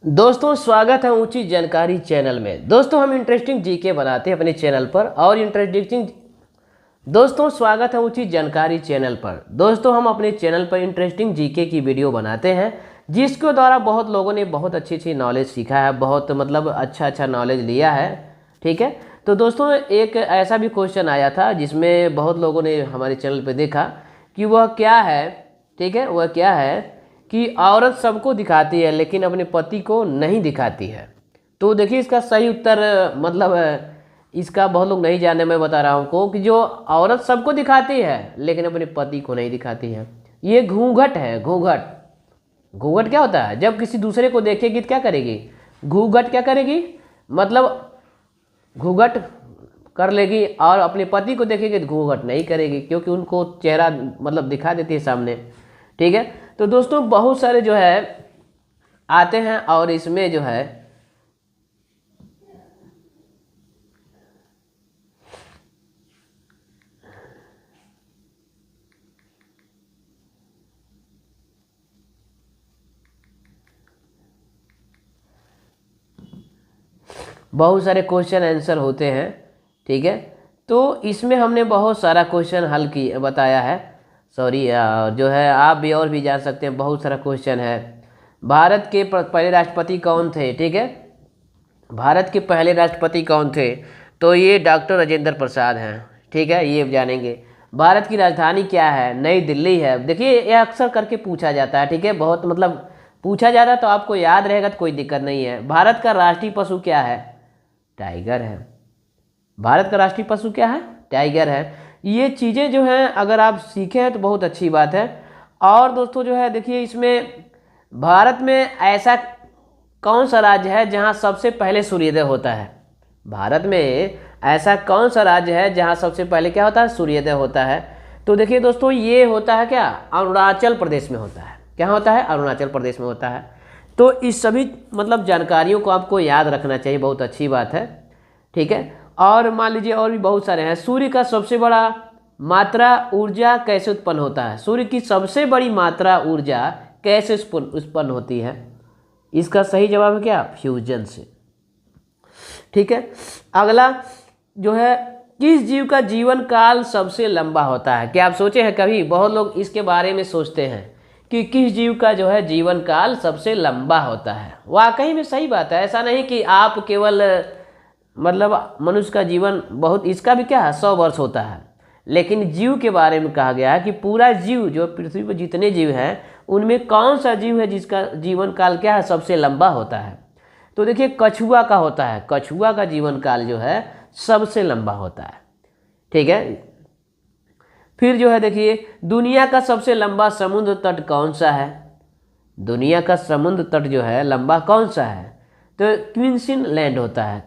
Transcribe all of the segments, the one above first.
दोस्तों स्वागत है ऊंची जानकारी चैनल में। दोस्तों हम इंटरेस्टिंग जीके बनाते हैं अपने चैनल पर और दोस्तों स्वागत है ऊंची जानकारी चैनल पर। दोस्तों हम अपने चैनल पर इंटरेस्टिंग जीके की वीडियो बनाते हैं जिसके द्वारा बहुत लोगों ने बहुत अच्छी नॉलेज सीखा है, बहुत अच्छा नॉलेज लिया है। ठीक है, तो दोस्तों एक ऐसा भी क्वेश्चन आया था जिसमें बहुत लोगों ने हमारे चैनल पर देखा कि वह क्या है। ठीक है, वह क्या है कि औरत सबको दिखाती है लेकिन अपने पति को नहीं दिखाती है। तो देखिए इसका सही उत्तर इसका बहुत लोग नहीं जाने, मैं बता रहा हूँ को कि जो औरत सबको दिखाती है लेकिन अपने पति को नहीं दिखाती है, ये घूंघट है। घूंघट घूंघट क्या होता है? जब किसी दूसरे को देखेगी तो क्या करेगी? घूंघट क्या करेगी? मतलब घूंघट कर लेगी और अपने पति को देखेगी तो घूंघट नहीं करेगी, क्योंकि उनको चेहरा दिखा देती है सामने। ठीक है, तो दोस्तों बहुत सारे जो है आते हैं और इसमें जो है बहुत सारे क्वेश्चन आंसर होते हैं। ठीक है, तो इसमें हमने बहुत सारा क्वेश्चन हल की बताया है। सॉरी, जो है आप भी और भी जान सकते हैं, बहुत सारा क्वेश्चन है। भारत के पहले राष्ट्रपति कौन थे? ठीक है, भारत के पहले राष्ट्रपति कौन थे? तो ये डॉक्टर राजेंद्र प्रसाद हैं। ठीक है, ये जानेंगे। भारत की राजधानी क्या है? नई दिल्ली है। देखिए ये अक्सर करके पूछा जाता है। ठीक है, बहुत पूछा जाता है तो आपको याद रहेगा तो कोई दिक्कत नहीं है। भारत का राष्ट्रीय पशु क्या है? टाइगर है। भारत का राष्ट्रीय पशु क्या है? टाइगर है। ये चीज़ें जो हैं अगर आप सीखे हैं तो बहुत अच्छी बात है। और दोस्तों जो है देखिए इसमें भारत में ऐसा कौन सा राज्य है जहां सबसे पहले सूर्योदय होता है? भारत में ऐसा कौन सा राज्य है जहां सबसे पहले क्या होता है? सूर्योदय होता है। तो देखिए दोस्तों ये होता है क्या? अरुणाचल प्रदेश में होता है। क्या होता है? अरुणाचल प्रदेश में होता है। तो इस सभी जानकारियों को आपको याद रखना चाहिए, बहुत अच्छी बात है। ठीक है, और मान लीजिए और भी बहुत सारे हैं। सूर्य का सबसे बड़ा मात्रा ऊर्जा कैसे उत्पन्न होता है? सूर्य की सबसे बड़ी मात्रा ऊर्जा कैसे उत्पन्न होती है? इसका सही जवाब है क्या? फ्यूजन से। ठीक है, अगला जो है किस जीव का जीवन काल सबसे लंबा होता है? क्या आप सोचे हैं कभी? बहुत लोग इसके बारे में सोचते हैं कि किस जीव का जो है जीवन काल सबसे लंबा होता है। वाकई में सही बात है। ऐसा नहीं कि आप केवल मनुष्य का जीवन बहुत, इसका भी क्या है 100 वर्ष होता है, लेकिन जीव के बारे में कहा गया है कि पूरा जीव जो पृथ्वी पर जितने जीव हैं उनमें कौन सा जीव है जिसका जीवन काल क्या है सबसे लंबा होता है? तो देखिए कछुआ का होता है। कछुआ का जीवन काल जो है सबसे लंबा होता है। ठीक है, फिर जो है देखिए दुनिया का सबसे लंबा समुद्र तट कौन सा है? दुनिया का समुद्र तट जो है लंबा कौन सा है? तो क्वींसलैंड होता है।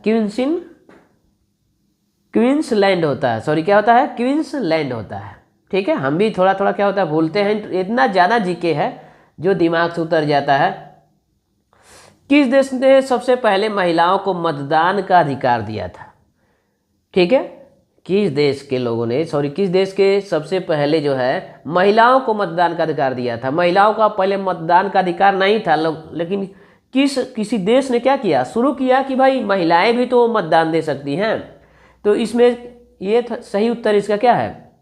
क्वींसलैंड होता है। सॉरी, क्या होता है? क्वींसलैंड होता है। ठीक है, हम भी थोड़ा थोड़ा क्या होता है भूलते हैं, इतना ज़्यादा जीके है जो दिमाग से उतर जाता है। किस देश ने सबसे पहले महिलाओं को मतदान का अधिकार दिया था? ठीक है, किस देश के लोगों ने, किस देश के सबसे पहले जो है महिलाओं को मतदान का अधिकार दिया था? महिलाओं का पहले मतदान का अधिकार नहीं था लेकिन किसी देश ने क्या किया? शुरू किया कि भाई महिलाएं भी तो मतदान दे सकती हैं। तो इसमें ये सही उत्तर इसका क्या है?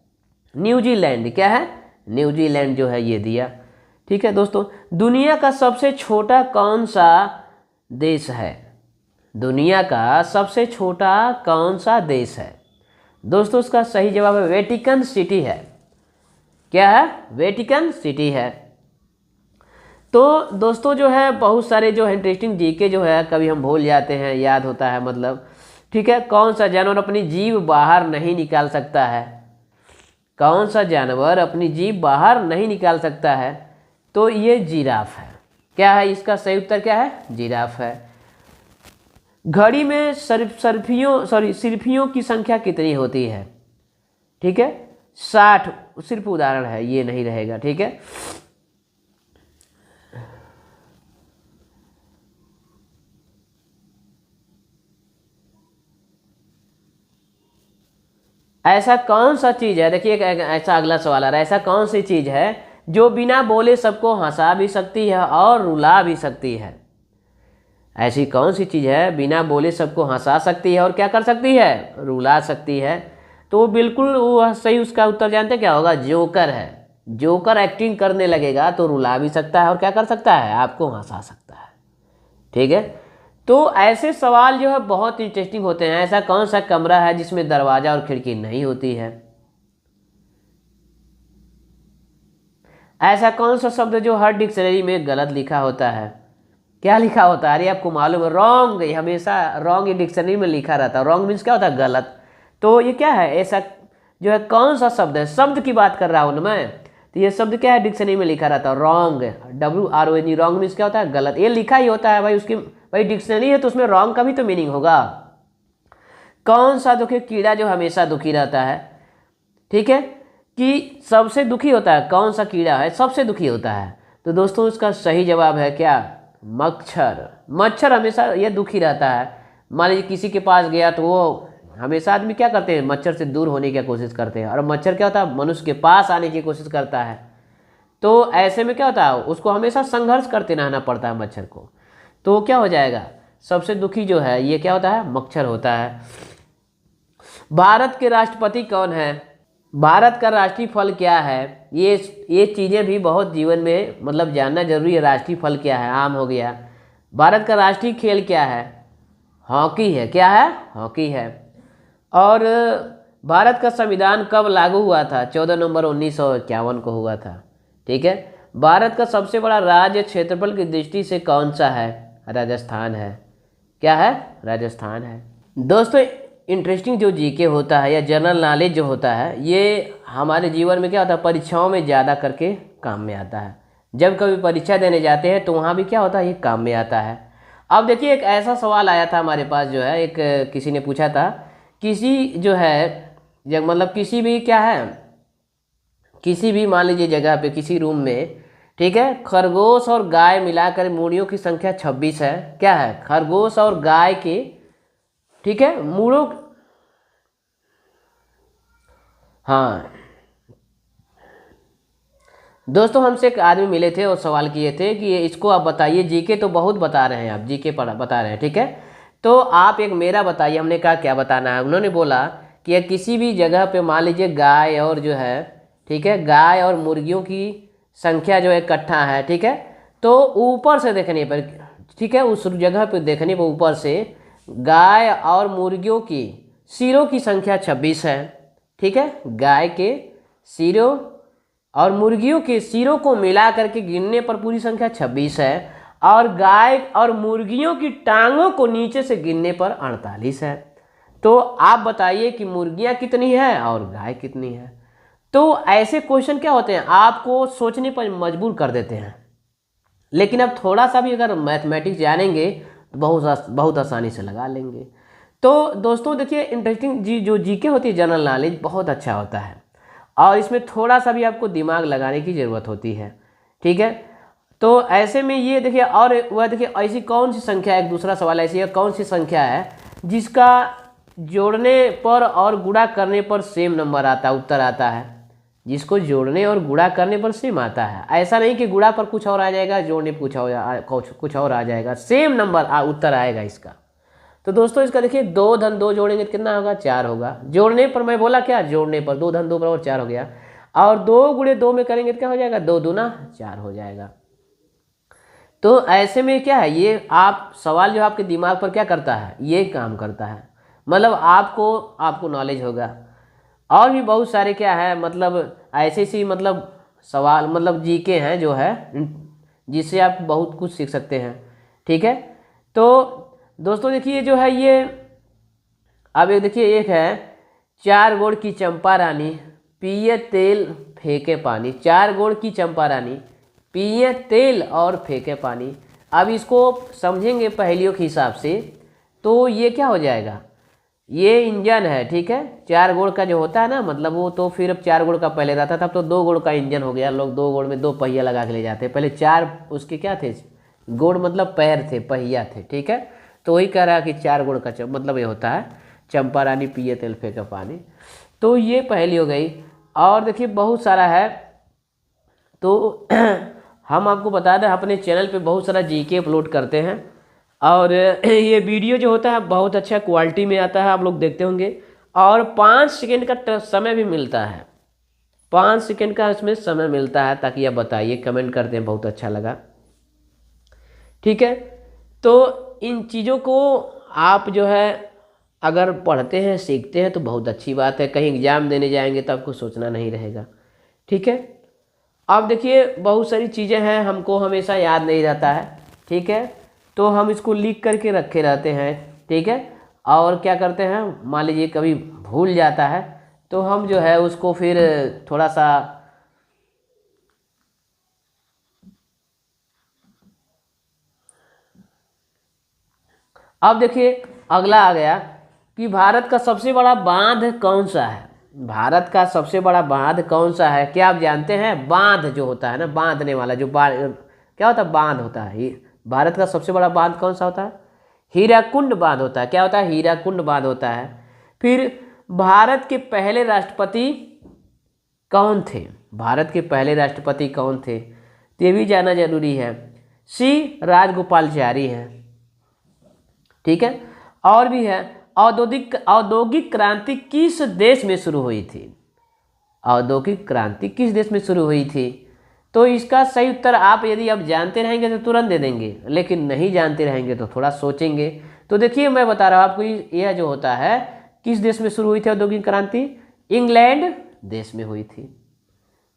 न्यूजीलैंड। क्या है? न्यूजीलैंड जो है ये दिया। ठीक है दोस्तों, दुनिया का सबसे छोटा कौन सा देश है? दुनिया का सबसे छोटा कौन सा देश है? दोस्तों इसका सही जवाब है वेटिकन सिटी है। क्या है? वेटिकन सिटी है। तो दोस्तों जो है बहुत सारे जो है इंटरेस्टिंग जीके जो है कभी हम भूल जाते हैं, याद होता है ठीक है, कौन सा जानवर अपनी जीभ बाहर नहीं निकाल सकता है? कौन सा जानवर अपनी जीभ बाहर नहीं निकाल सकता है? तो ये जिराफ है। क्या है? इसका सही उत्तर क्या है? जिराफ है। घड़ी में सिरफियों की संख्या कितनी होती है? ठीक है, 60। सिर्फ उदाहरण है, ये नहीं रहेगा। ठीक है, ऐसा कौन सा चीज़ है? देखिए ऐसा अगला सवाल आ रहा है, ऐसा कौन सी चीज़ है जो बिना बोले सबको हंसा भी सकती है और रुला भी सकती है? ऐसी कौन सी चीज़ है बिना बोले सबको हंसा सकती है और क्या कर सकती है, रुला सकती है? तो बिल्कुल वो सही उसका उत्तर जानते क्या होगा, जोकर है। जोकर एक्टिंग करने लगेगा तो रुला भी सकता है और क्या कर सकता है, आपको हंसा सकता है। ठीक है, तो ऐसे सवाल जो है बहुत इंटरेस्टिंग होते हैं। ऐसा कौन सा कमरा है जिसमें दरवाजा और खिड़की नहीं होती है? ऐसा कौन सा शब्द जो हर डिक्शनरी में गलत लिखा होता है? क्या लिखा होता है? अरे आपको मालूम है, रॉन्ग। हमेशा रॉन्ग डिक्शनरी में लिखा रहता है। रॉन्ग मीन्स क्या होता है, गलत। तो ये क्या है, ऐसा जो है कौन सा शब्द है, शब्द की बात कर रहा हूँ ना मैं, तो ये शब्द क्या है, डिक्शनरी में लिखा रहता है रॉन्ग, WRONG। रॉन्ग मीन्स क्या होता है, गलत। ये लिखा ही होता है भाई, उसकी भाई डिक्शनरी है तो उसमें रॉन्ग का भी तो मीनिंग होगा। कौन सा देखिए कीड़ा जो हमेशा दुखी रहता है? ठीक है, कि सबसे दुखी होता है, कौन सा कीड़ा है सबसे दुखी होता है? तो दोस्तों इसका सही जवाब है क्या, मच्छर। मच्छर हमेशा ये दुखी रहता है। मान लीजिए किसी के पास गया तो वो हमेशा आदमी क्या करते हैं, मच्छर से दूर होने की कोशिश करते हैं, और मच्छर क्या होता है, मनुष्य के पास आने की कोशिश करता है। तो ऐसे में क्या होता है, उसको हमेशा संघर्ष करते रहना पड़ता है मच्छर को। तो क्या हो जाएगा, सबसे दुखी जो है ये क्या होता है, मच्छर होता है। भारत के राष्ट्रपति कौन है? भारत का राष्ट्रीय फल क्या है? ये चीज़ें भी बहुत जीवन में मतलब जानना जरूरी है। राष्ट्रीय फल क्या है, आम हो गया। भारत का राष्ट्रीय खेल क्या है? हॉकी है। क्या है, हॉकी है। और भारत का संविधान कब लागू हुआ था? 14 नवंबर 1951 को हुआ था। ठीक है। भारत का सबसे बड़ा राज्य क्षेत्रफल की दृष्टि से कौन सा है? राजस्थान है। क्या है, राजस्थान है। दोस्तों इंटरेस्टिंग जो जीके होता है या जनरल नॉलेज जो होता है, ये हमारे जीवन में क्या होता है, परीक्षाओं में ज़्यादा करके काम में आता है। जब कभी परीक्षा देने जाते हैं तो वहाँ भी क्या होता है, ये काम में आता है। अब देखिए एक ऐसा सवाल आया था हमारे पास जो है, एक किसी ने पूछा था, किसी जो है जब मतलब किसी भी क्या है, किसी भी मान लीजिए जगह पे किसी रूम में, ठीक है, खरगोश और गाय मिलाकर मूढ़ियों की संख्या 26 है। क्या है, खरगोश और गाय की, ठीक है, मूढ़ों, हाँ दोस्तों हमसे एक आदमी मिले थे और सवाल किए थे कि ये इसको आप बताइए, जीके तो बहुत बता रहे हैं आप, जीके पढ़ा बता रहे हैं, ठीक है, तो आप एक मेरा बताइए। हमने कहा क्या बताना है? उन्होंने बोला कि किसी भी जगह पे मान लीजिए गाय और जो है, ठीक है, गाय और मुर्गियों की संख्या जो है इकट्ठा है, ठीक है, तो ऊपर से देखने पर, ठीक है, उस जगह पर देखने पर ऊपर से गाय और मुर्गियों की सिरों की संख्या 26 है। ठीक है, गाय के सिरों और मुर्गियों के सिरों को मिला करके गिनने पर पूरी संख्या 26 है, और गाय और मुर्गियों की टांगों को नीचे से गिनने पर 48 है। तो आप बताइए कि मुर्गियां कितनी है और गाय कितनी है? तो ऐसे क्वेश्चन क्या होते हैं, आपको सोचने पर मजबूर कर देते हैं। लेकिन अब थोड़ा सा भी अगर मैथमेटिक्स जानेंगे तो बहुत आसानी से लगा लेंगे। तो दोस्तों देखिए इंटरेस्टिंग जो जीके होती है, जनरल नॉलेज, बहुत अच्छा होता है, और इसमें थोड़ा सा भी आपको दिमाग लगाने की ज़रूरत होती है। ठीक है, तो ऐसे में ये देखिए, और वह देखिए ऐसी कौन सी संख्या है, एक दूसरा सवाल ऐसी है, कौन सी संख्या है जिसका जोड़ने पर और गुणा करने पर सेम नंबर आता है, उत्तर आता है? जिसको जोड़ने और गुणा करने पर सेम आता है। ऐसा नहीं कि गुणा पर कुछ और आ जाएगा, जोड़ने पर कुछ और आ जाएगा, सेम नंबर उत्तर आएगा इसका। तो दोस्तों इसका देखिए 2 धन 2 जोड़ेंगे तो कितना होगा, 4 होगा। जोड़ने पर मैं बोला क्या, जोड़ने पर 2 धन 2 बराबर 4 हो गया, और 2 गुणे 2 में करेंगे तो क्या हो जाएगा, 2 दूना 4 हो जाएगा। तो ऐसे में क्या है, ये आप सवाल जो आपके दिमाग पर क्या करता है, ये काम करता है, मतलब आपको नॉलेज होगा। और भी बहुत सारे क्या है, मतलब ऐसे सी मतलब सवाल मतलब जीके हैं जो है, जिससे आप बहुत कुछ सीख सकते हैं। ठीक है, तो दोस्तों देखिए जो है ये, अब एक देखिए एक है, 4 गुण की चंपा रानी पिए तेल फेंके पानी। 4 गुण की चंपा रानी पिए तेल और फेंके पानी। अब इसको समझेंगे पहेलियों के हिसाब से, तो ये क्या हो जाएगा, ये इंजन है। ठीक है, 4 गुण का जो होता है ना, मतलब वो तो फिर अब 4 गुण का पहले रहता था, अब तो 2 गुण का इंजन हो गया। लोग 2 गुण में 2 पहिया लगा के ले जाते हैं, पहले 4 उसके क्या थे, गुण मतलब पैर थे, पहिया थे। ठीक है, तो वही कह रहा है कि 4 गुण का मतलब ये होता है, चंपा रानी पिए तेल फेंके पानी। तो ये पहेली हो गई। और देखिए बहुत सारा है, तो हम आपको बता दें अपने चैनल पे बहुत सारा जीके अपलोड करते हैं, और ये वीडियो जो होता है बहुत अच्छा क्वालिटी में आता है, आप लोग देखते होंगे। और 5 सेकंड का समय भी मिलता है, 5 सेकंड का इसमें समय मिलता है, ताकि आप बताइए, कमेंट करते हैं बहुत अच्छा लगा। ठीक है, तो इन चीज़ों को आप जो है अगर पढ़ते हैं सीखते हैं तो बहुत अच्छी बात है। कहीं एग्ज़ाम देने जाएंगे तो आपको सोचना नहीं रहेगा। ठीक है, अब देखिए बहुत सारी चीज़ें हैं हमको हमेशा याद नहीं रहता है। ठीक है, तो हम इसको लिख करके रखे रहते हैं। ठीक है, और क्या करते हैं, मान लीजिए कभी भूल जाता है तो हम जो है उसको फिर थोड़ा सा अब देखिए अगला आ गया कि भारत का सबसे बड़ा बांध कौन सा है। भारत का सबसे बड़ा बांध कौन सा है, क्या आप जानते हैं? बांध जो होता है ना, बांधने वाला जो क्या होता है, बांध होता है। भारत का सबसे बड़ा बांध कौन सा होता है? हीराकुंड बांध होता है। क्या होता है? हीराकुंड बांध होता है। फिर भारत के पहले राष्ट्रपति कौन थे? भारत के पहले राष्ट्रपति कौन थे, ये भी जानना जरूरी है। सी राजगोपालचारी हैं। ठीक है, और भी है, औद्योगिक क्रांति किस देश में शुरू हुई थी? औद्योगिक क्रांति किस देश में शुरू हुई थी? तो इसका सही उत्तर आप यदि आप जानते रहेंगे तो तुरंत दे देंगे, लेकिन नहीं जानते रहेंगे तो थोड़ा सोचेंगे। तो देखिए मैं बता रहा हूँ आपको, यह जो होता है किस देश में शुरू हुई थी औद्योगिक क्रांति? इंग्लैंड देश में हुई थी।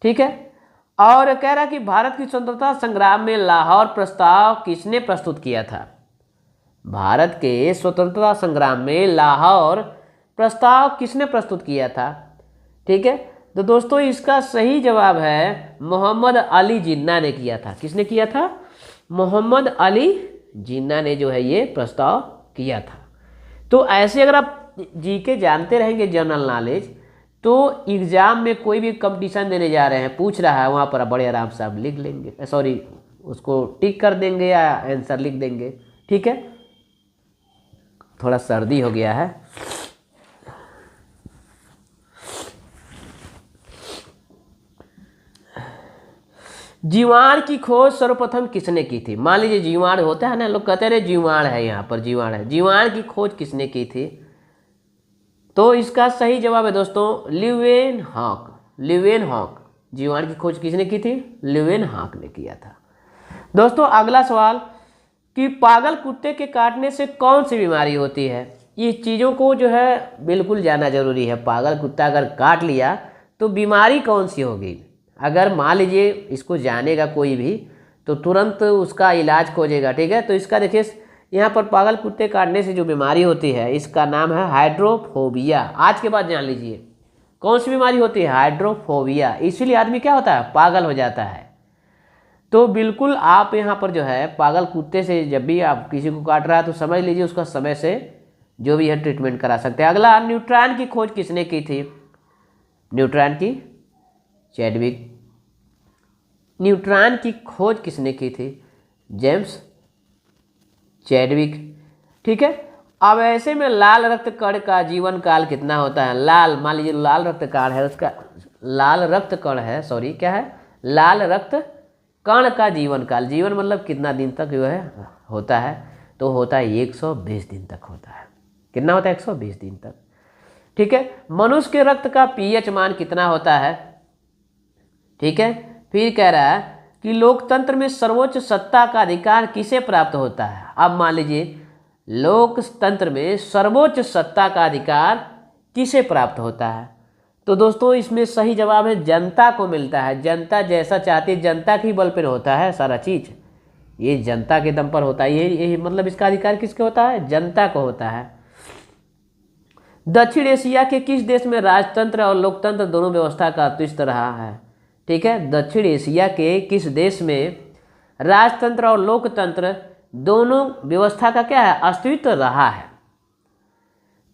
ठीक है, और कह रहा कि भारत की स्वतंत्रता संग्राम में लाहौर प्रस्ताव किसने प्रस्तुत किया था? भारत के स्वतंत्रता संग्राम में लाहौर प्रस्ताव किसने प्रस्तुत किया था? ठीक है, तो दोस्तों इसका सही जवाब है मोहम्मद अली जिन्ना ने किया था। किसने किया था? मोहम्मद अली जिन्ना ने जो है ये प्रस्ताव किया था। तो ऐसे अगर आप जीके जानते रहेंगे, जनरल नॉलेज, तो एग्जाम में कोई भी कंपटीशन देने जा रहे हैं, पूछ रहा है, वहाँ पर बड़े आराम से आप लिख लेंगे, सॉरी उसको टिक कर देंगे या आंसर लिख देंगे। ठीक है, थोड़ा सर्दी हो गया है। जीवाण की खोज सर्वप्रथम किसने की थी? मान लीजिए जीवाण होता है ना, लोग कहते रहे जीवाण है, यहाँ पर जीवाण है, जीवाण की खोज किसने की थी? तो इसका सही जवाब है दोस्तों ल्यूवेनहॉक। ल्यूवेनहॉक, जीवाण की खोज किसने की थी? ल्यूवेनहॉक ने किया था। दोस्तों अगला सवाल कि पागल कुत्ते के काटने से कौन सी बीमारी होती है? ये चीज़ों को जो है बिल्कुल जानना जरूरी है। पागल कुत्ता अगर काट लिया तो बीमारी कौन सी होगी? अगर मान लीजिए इसको जानेगा कोई भी तो तुरंत उसका इलाज खोजेगा। ठीक है, तो इसका देखिए यहाँ पर पागल कुत्ते काटने से जो बीमारी होती है इसका नाम है हाइड्रोफोबिया। आज के बाद जान लीजिए कौन सी बीमारी होती है? हाइड्रोफोबिया। इसीलिए आदमी क्या होता है? पागल हो जाता है। तो बिल्कुल आप यहाँ पर जो है पागल कुत्ते से जब भी आप किसी को काट रहा है तो समझ लीजिए उसका समय से जो भी है ट्रीटमेंट करा सकते हैं। अगला, न्यूट्रॉन की खोज किसने की थी? न्यूट्रॉन की चैडविक। न्यूट्रॉन की खोज किसने की थी? James Chadwick. ठीक है, अब ऐसे में लाल रक्त कण का जीवन काल कितना होता है? लाल, मान लीजिए लाल रक्त कण है, उसका लाल रक्त कण है, सॉरी क्या है? लाल रक्त कण का जीवन काल, जीवन मतलब कितना दिन तक जो है होता है? तो होता है 120 दिन तक होता है। कितना होता है? 120 दिन तक। ठीक है, मनुष्य के रक्त का पीएच मान कितना होता है? ठीक है, फिर कह रहा है कि लोकतंत्र में सर्वोच्च सत्ता का अधिकार किसे प्राप्त होता है? अब मान लीजिए लोकतंत्र में सर्वोच्च सत्ता का अधिकार किसे प्राप्त होता है? तो दोस्तों इसमें सही जवाब है जनता को मिलता है। जनता जैसा चाहती है, जनता के बल पर होता है सारा चीज, ये जनता के दम पर होता है। ये मतलब इसका अधिकार किसके होता है? जनता को होता है। दक्षिण एशिया के किस देश में राजतंत्र और लोकतंत्र दोनों व्यवस्था का अस्तित्व रहा है? ठीक है, दक्षिण एशिया के किस देश में राजतंत्र और लोकतंत्र दोनों व्यवस्था का क्या है? अस्तित्व रहा है।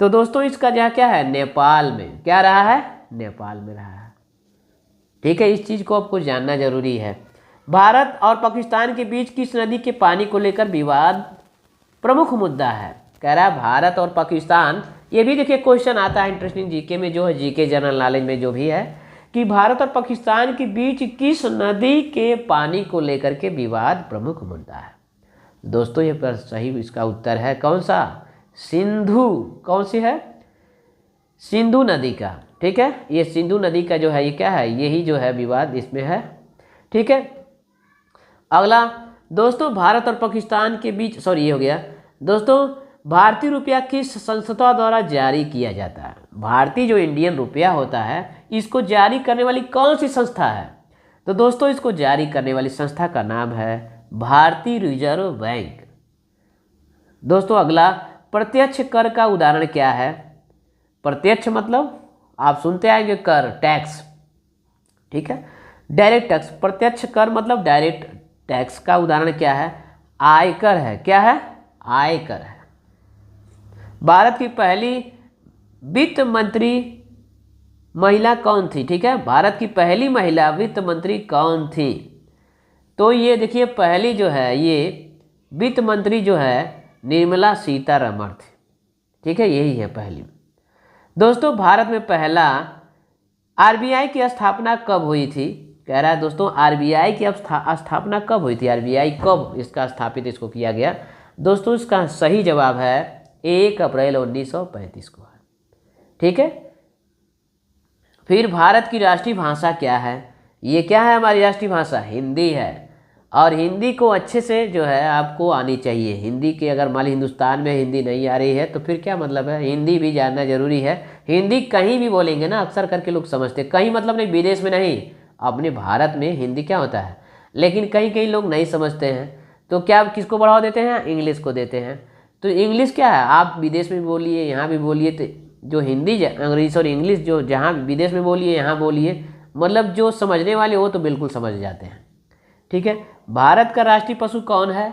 तो दोस्तों इसका जहाँ क्या है? नेपाल में। क्या रहा है? नेपाल में रहा है। ठीक है, इस चीज को आपको जानना जरूरी है। भारत और पाकिस्तान के बीच किस नदी के पानी को लेकर विवाद प्रमुख मुद्दा है? कह रहा है भारत और पाकिस्तान, ये भी देखिए क्वेश्चन आता है इंटरेस्टिंग जीके में, जो है जीके जनरल नॉलेज में जो भी है, कि भारत और पाकिस्तान के बीच किस नदी के पानी को लेकर के विवाद प्रमुख मुद्दा है? दोस्तों ये पर सही इसका उत्तर है कौन सा, सिंधु। कौन सी है, सिंधु नदी का। ठीक है, ये सिंधु नदी का जो है ये क्या है, यही जो है विवाद इसमें है। ठीक है, अगला दोस्तों, भारत और पाकिस्तान के बीच, सॉरी ये हो गया दोस्तों, भारतीय रुपया किस संस्था द्वारा जारी किया जाता है। भारतीय जो इंडियन रुपया होता है इसको जारी करने वाली कौन सी संस्था है। तो दोस्तों इसको जारी करने वाली संस्था का नाम है भारतीय रिजर्व बैंक। दोस्तों अगला, प्रत्यक्ष कर का उदाहरण क्या है। प्रत्यक्ष मतलब आप सुनते आएंगे कर, टैक्स। ठीक है, डायरेक्ट टैक्स। प्रत्यक्ष कर मतलब डायरेक्ट टैक्स का उदाहरण क्या है, आयकर है। क्या है, आयकर है। भारत की पहली वित्त मंत्री महिला कौन थी। ठीक है, भारत की पहली महिला वित्त मंत्री कौन थी। तो ये देखिए पहली जो है ये वित्त मंत्री जो है निर्मला सीतारमण थी। ठीक है, यही है पहली। दोस्तों भारत में पहला आरबीआई की स्थापना कब हुई थी। कह रहा है दोस्तों आरबीआई की स्थापना कब हुई थी, आरबीआई कब इसका स्थापित इसको किया गया। दोस्तों इसका सही जवाब है 1 अप्रैल 1935 को है। ठीक है, फिर भारत की राष्ट्रीय भाषा क्या है। ये क्या है, हमारी राष्ट्रीय भाषा हिंदी है। और हिंदी को अच्छे से जो है आपको आनी चाहिए। हिंदी के अगर मान ली हिंदुस्तान में हिंदी नहीं आ रही है तो फिर क्या मतलब है, हिंदी भी जानना जरूरी है। हिंदी कहीं भी बोलेंगे ना, अक्सर करके लोग समझते हैं, कहीं मतलब नहीं विदेश में नहीं, अपने भारत में हिंदी क्या होता है। लेकिन कहीं कहीं लोग नहीं समझते हैं, तो क्या किसको बढ़ावा देते हैं, इंग्लिश को देते हैं। तो इंग्लिश क्या है, आप विदेश में बोलिए यहाँ भी बोलिए, तो जो हिंदी अंग्रेजी और इंग्लिश जो जहाँ विदेश में बोलिए यहाँ बोलिए, मतलब जो समझने वाले हो तो बिल्कुल समझ जाते हैं। ठीक है, भारत का राष्ट्रीय पशु कौन है,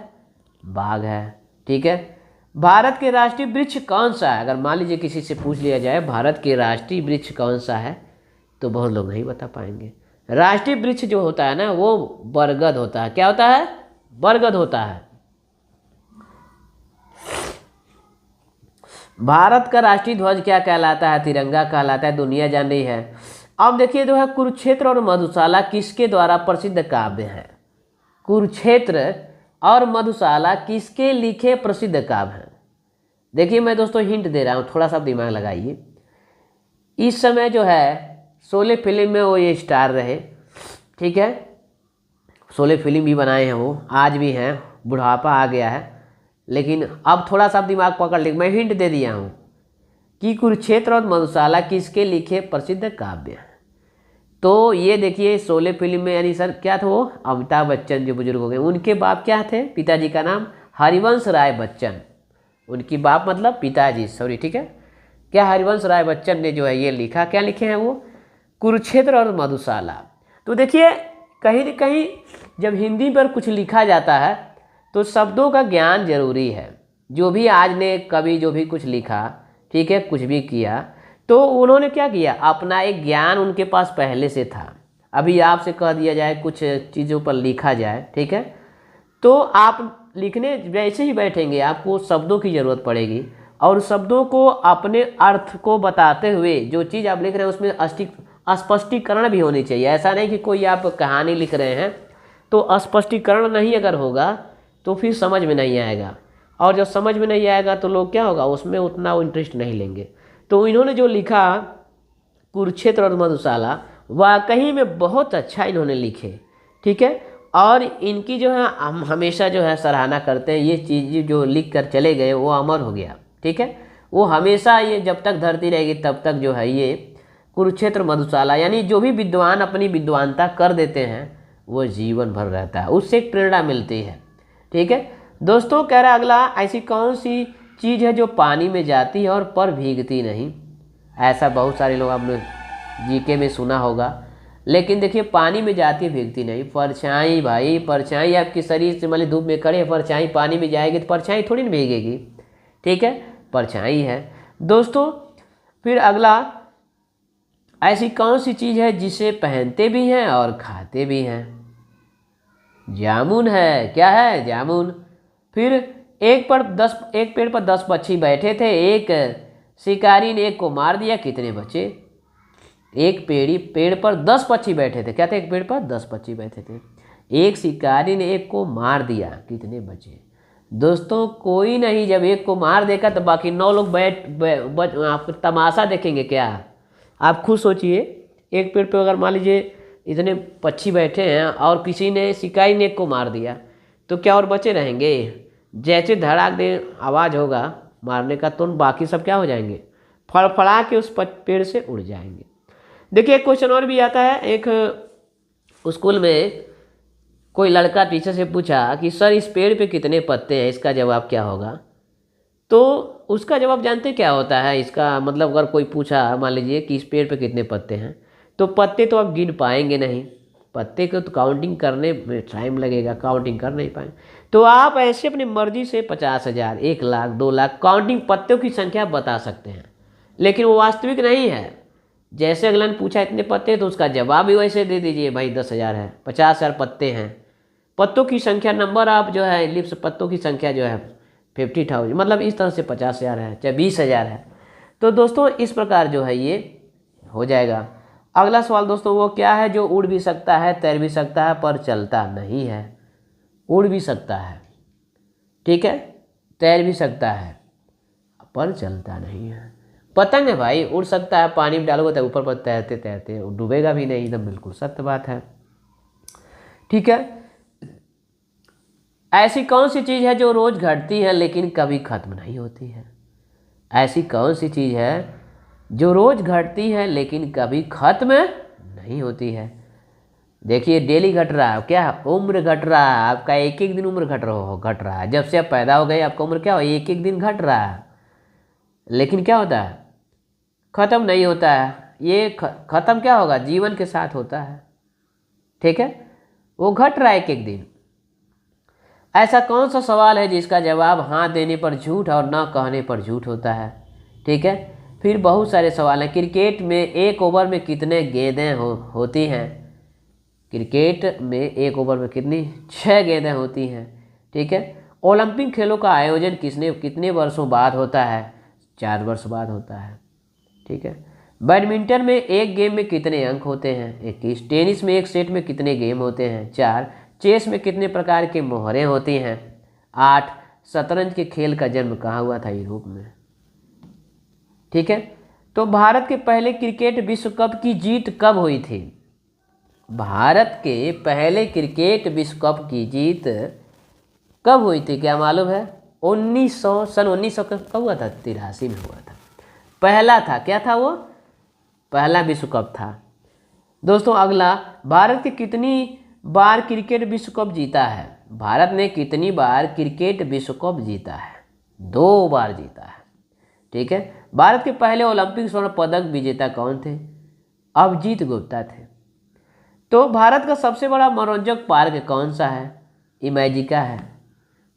बाघ है। ठीक है, भारत के राष्ट्रीय वृक्ष कौन सा है। अगर मान लीजिए किसी से पूछ लिया जाए भारत के राष्ट्रीय वृक्ष कौन सा है, तो बहुत लोग नहीं बता पाएंगे। राष्ट्रीय वृक्ष जो होता है ना वो बरगद होता है। क्या होता है, बरगद होता है। भारत का राष्ट्रीय ध्वज क्या कहलाता है, तिरंगा कहलाता है, दुनिया जान रही है। अब देखिए जो है कुरुक्षेत्र और मधुशाला किसके द्वारा प्रसिद्ध काव्य है। कुरुक्षेत्र और मधुशाला किसके लिखे प्रसिद्ध काव्य हैं। देखिए मैं दोस्तों हिंट दे रहा हूँ, थोड़ा सा दिमाग लगाइए। इस समय जो है शोले फिल्म में वो ये स्टार रहे। ठीक है, शोले फिल्म भी बनाए हैं वो, आज भी हैं, बुढ़ापा आ गया है, लेकिन अब थोड़ा सा दिमाग पकड़ ले। मैं हिंट दे दिया हूँ कि कुरुक्षेत्र और मधुशाला किसके लिखे प्रसिद्ध काव्य हैं। तो ये देखिए शोले फिल्म में यानी सर क्या था वो, अमिताभ बच्चन जो बुजुर्ग हो गए, उनके बाप क्या थे, पिताजी का नाम हरिवंश राय बच्चन। उनकी बाप मतलब पिताजी, सॉरी। ठीक है, क्या हरिवंश राय बच्चन ने जो है ये लिखा, क्या लिखे हैं वो, कुरुक्षेत्र और मधुशाला। तो देखिए कहीं न कहीं जब हिंदी पर कुछ लिखा जाता है तो शब्दों का ज्ञान जरूरी है। जो भी आज ने कभी जो भी कुछ लिखा, ठीक है, कुछ भी किया, तो उन्होंने क्या किया, अपना एक ज्ञान उनके पास पहले से था। अभी आपसे कह दिया जाए कुछ चीज़ों पर लिखा जाए, ठीक है, तो आप लिखने वैसे ही बैठेंगे, आपको शब्दों की ज़रूरत पड़ेगी और शब्दों को अपने अर्थ को बताते हुए जो चीज़ आप लिख रहे हैं उसमें स्पष्टीकरण भी होनी चाहिए। ऐसा नहीं कि कोई आप कहानी लिख रहे हैं तो स्पष्टीकरण नहीं अगर होगा तो फिर समझ में नहीं आएगा, और जब समझ में नहीं आएगा तो लोग क्या होगा, उसमें उतना इंटरेस्ट नहीं लेंगे। तो इन्होंने जो लिखा कुरुक्षेत्र और मधुशाला वाकई में बहुत अच्छा इन्होंने लिखे। ठीक है, और इनकी जो है हम हमेशा जो है सराहना करते हैं। ये चीज़ जो लिख कर चले गए वो अमर हो गया। ठीक है, वो हमेशा ये जब तक धरती रहेगी तब तक जो है ये कुरुक्षेत्र मधुशाला, यानी जो भी विद्वान अपनी विद्वानता कर देते हैं वो जीवन भर रहता है, उससे एक प्रेरणा मिलती है। ठीक है दोस्तों, कह रहा अगला, ऐसी कौन सी चीज़ है जो पानी में जाती है और पर भीगती नहीं। ऐसा बहुत सारे लोग आपने जीके में सुना होगा, लेकिन देखिए पानी में जाती है भीगती नहीं। परछाई भाई, परछाई आपके शरीर से मान ली धूप में खड़े, परछाई पानी में जाएगी तो परछाई थोड़ी ना भीगेगी। ठीक है, परछाई है। दोस्तों फिर अगला, ऐसी कौन सी चीज़ है जिसे पहनते भी हैं और खाते भी हैं। जामुन है। क्या है, जामुन। फिर एक पेड़ पर 10 पक्षी बैठे थे, एक शिकारी ने एक को मार दिया, कितने बचे। एक पेड़ पर 10 पक्षी बैठे थे। क्या थे, एक पेड़ पर 10 पक्षी बैठे थे, एक शिकारी ने एक को मार दिया, कितने बचे। दोस्तों कोई नहीं, जब एक को मार देगा तो बाकी 9 लोग आप तमाशा देखेंगे क्या? आप खुद सोचिए, एक पेड़ पे अगर मान लीजिए इतने पक्षी बैठे हैं और किसी ने शिकारी ने एक को मार दिया तो क्या और बचे रहेंगे? जैसे धड़ाक दे आवाज़ होगा मारने का तो बाकी सब क्या हो जाएंगे? फड़फड़ा के उस पेड़ से उड़ जाएंगे। देखिए एक क्वेश्चन और भी आता है। एक स्कूल में कोई लड़का टीचर से पूछा कि सर इस पेड़ पे कितने पत्ते हैं, इसका जवाब क्या होगा? तो उसका जवाब जानते क्या होता है? इसका मतलब अगर कोई पूछा मान लीजिए कि इस पेड़ पे कितने पत्ते हैं, तो पत्ते तो आप गिन पाएंगे नहीं, पत्ते को तो काउंटिंग करने में टाइम लगेगा, काउंटिंग कर नहीं पाएंगे। तो आप ऐसे अपनी मर्जी से 50,000, 1,00,000, 2,00,000 काउंटिंग पत्तों की संख्या बता सकते हैं, लेकिन वो वास्तविक नहीं है। जैसे अगला ने पूछा इतने पत्ते, तो उसका जवाब भी वैसे दे दीजिए, भाई 10,000 है, 50,000 पत्ते हैं। पत्तों की संख्या नंबर आप जो है लिप्स पत्तों की संख्या जो है 50,000, मतलब इस तरह से 50,000 है, चाहे 20,000 है। तो दोस्तों इस प्रकार जो है ये हो जाएगा। अगला सवाल दोस्तों वो क्या है? जो उड़ भी सकता है, तैर भी सकता है, पर चलता नहीं है। उड़ भी सकता है, ठीक है, तैर भी सकता है, पर चलता नहीं है। पतंग है भाई, उड़ सकता है, पानी में डालोगे तो ऊपर पर तैरते तैरते डूबेगा भी नहीं, एकदम बिल्कुल सत्य बात है। ठीक है, ऐसी कौन सी चीज़ है जो रोज़ घटती है लेकिन कभी खत्म नहीं होती है? ऐसी कौन सी चीज़ है जो रोज़ घटती है लेकिन कभी खत्म नहीं होती है? देखिए डेली घट रहा है, क्या उम्र घट रहा है आपका, एक एक दिन उम्र घट रहा है। जब से आप पैदा हो गए आपका उम्र क्या हो, एक एक दिन घट रहा है, लेकिन क्या होता है? खत्म नहीं होता है। ये खत्म क्या होगा? जीवन के साथ होता है, ठीक है, वो घट रहा है एक एक दिन। ऐसा कौन सा सवाल है जिसका जवाब हाँ देने पर झूठ और ना कहने पर झूठ होता है? ठीक है, फिर बहुत सारे सवाल हैं। क्रिकेट में एक ओवर में कितने गेंदें होती हैं? क्रिकेट में एक ओवर में कितनी? 6 गेंदें होती हैं। ठीक है, ओलंपिक खेलों का आयोजन कितने वर्षों बाद होता है? 4 वर्ष बाद होता है। ठीक है, बैडमिंटन में एक गेम में कितने अंक होते हैं? 21। टेनिस में एक सेट में कितने गेम होते हैं? 4। चेस में कितने प्रकार के मोहरें होती हैं? 8। शतरंज के खेल का जन्म कहाँ हुआ था? यूरोप में। ठीक है, तो भारत के पहले क्रिकेट विश्व कप की जीत कब हुई थी? भारत के पहले क्रिकेट विश्व कप की जीत कब हुई थी, क्या मालूम है? 1900 कब हुआ था? 83 में हुआ था। पहला था, क्या था वो? पहला विश्व कप था। दोस्तों अगला, भारत के कितनी बार क्रिकेट विश्व कप जीता है? भारत ने कितनी बार क्रिकेट विश्व कप जीता है? 2 बार जीता है। ठीक है, भारत के पहले ओलंपिक स्वर्ण पदक विजेता कौन थे? अभिजीत गुप्ता थे। तो भारत का सबसे बड़ा मनोरंजक पार्क कौन सा है? इमेजिका है।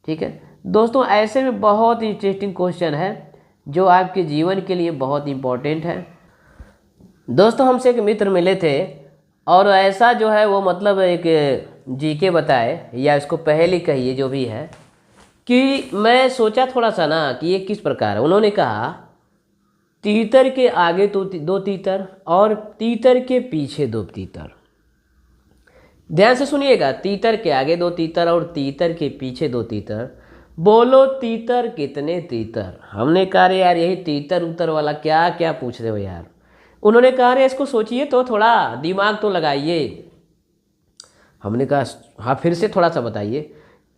ठीक है दोस्तों, ऐसे में बहुत इंटरेस्टिंग क्वेश्चन है जो आपके जीवन के लिए बहुत इंपॉर्टेंट है। दोस्तों हमसे एक मित्र मिले थे और ऐसा जो है वो मतलब एक जीके बताए या इसको पहेली कहिए जो भी है, कि मैं सोचा थोड़ा सा ना कि ये किस प्रकार है। उन्होंने कहा तीतर के आगे तो 2 तीतर और तीतर के पीछे 2 तीतर। ध्यान से सुनिएगा, तीतर के आगे 2 तीतर और तीतर के पीछे 2 तीतर। बोलो तीतर कितने तीतर? हमने कहा रे यार यही तीतर उतर वाला क्या क्या पूछ रहे हो यार। उन्होंने कहा रे इसको सोचिए तो, थोड़ा दिमाग तो लगाइए। हमने कहा हाँ फिर से थोड़ा सा बताइए।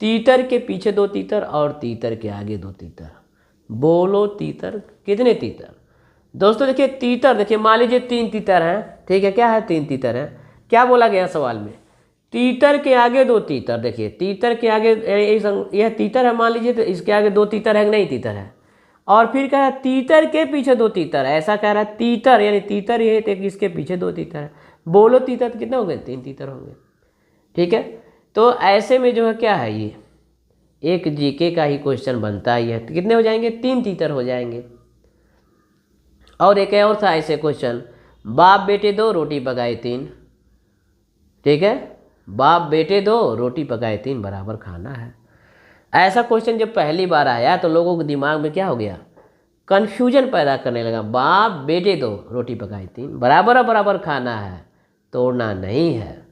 तीतर के पीछे 2 तीतर और तीतर के आगे 2 तीतर। बोलो तीतर कितने तीतर? दोस्तों देखिए तीतर, देखिए मान लीजिए 3 तीतर हैं, ठीक है, क्या है 3 तीतर हैं। क्या बोला गया सवाल में? तीतर के आगे 2 तीतर। देखिए तीतर के आगे यह तीतर है मान लीजिए, तो इसके आगे 2 तीतर है कि नहीं? तीतर है। और फिर कह रहा है तीतर के पीछे 2 तीतर, ऐसा कह रहा है तीतर यानी तीतर ये है, इसके पीछे 2 तीतर है। बोलो तीतर तो कितने हो गए? 3 तीतर होंगे। ठीक है, तो ऐसे में जो है क्या है, ये एक जीके का ही क्वेश्चन बनता ही है। तो कितने हो जाएंगे? 3 तीतर हो जाएंगे। और एक और था ऐसे क्वेश्चन, बाप बेटे 2 रोटी पकाए 3। ठीक है, बाप बेटे 2 रोटी पकाए 3 बराबर खाना है। ऐसा क्वेश्चन जब पहली बार आया तो लोगों के दिमाग में क्या हो गया? कन्फ्यूजन पैदा करने लगा। बाप बेटे 2 रोटी पकाए 3 बराबर बराबर खाना है, तोड़ना नहीं है।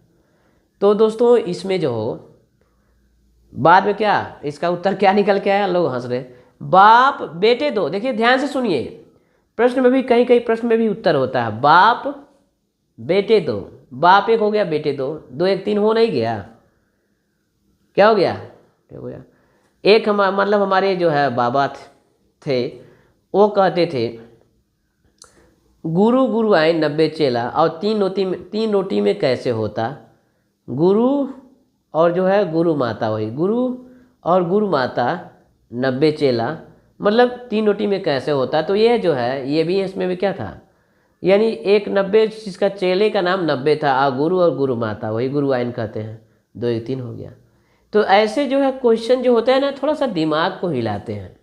तो दोस्तों इसमें जो बाद में क्या इसका उत्तर क्या निकल के आया, लोग हंस रहे। बाप बेटे दो, देखिए ध्यान से सुनिए, प्रश्न में भी कहीं कहीं प्रश्न में भी उत्तर होता है, बाप बेटे दो, बाप एक हो गया बेटे दो, दो एक तीन हो नहीं गया, क्या हो गया, क्या हो गया। एक हम मतलब हमारे जो है बाबा थे वो कहते थे गुरु गुरु आए 90 चेला, और तीन रोटी में कैसे होता, गुरु और जो है गुरु माता, वही गुरु और गुरु माता 90 चेला, मतलब 3 रोटी में कैसे होता। तो ये जो है ये भी इसमें भी क्या था, यानी एक 90 जिसका चेले का नाम 90 था, और गुरु और गुरु माता वही गुरु आयन कहते हैं, 2 1 3 हो गया। तो ऐसे जो है क्वेश्चन जो होते हैं ना थोड़ा सा दिमाग को हिलाते हैं,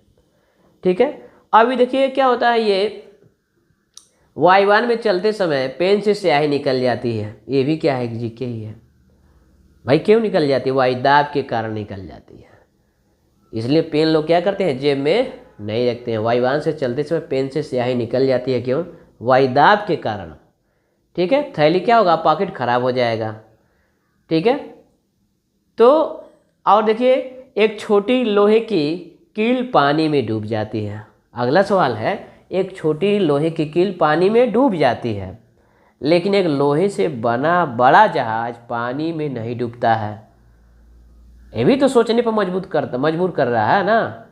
ठीक है। अभी देखिए क्या होता है, ये वाईवान में चलते समय पेन से स्याही निकल जाती है, ये भी क्या है जीके ही है भाई। क्यों निकल जाती है, वायुदाब के कारण निकल जाती है, इसलिए पेन लोग क्या करते हैं जेब में नहीं रखते हैं। वायुवान से चलते समय पेन से स्याही निकल जाती है, क्यों, वायुदाब के कारण, ठीक है। थैली क्या होगा, पॉकेट खराब हो जाएगा, ठीक है। तो और देखिए एक छोटी लोहे की कील पानी में डूब जाती है, अगला सवाल है, एक छोटी लोहे की कील पानी में डूब जाती है, लेकिन एक लोहे से बना बड़ा जहाज पानी में नहीं डूबता है। ये भी तो सोचने पर मजबूर कर रहा है ना,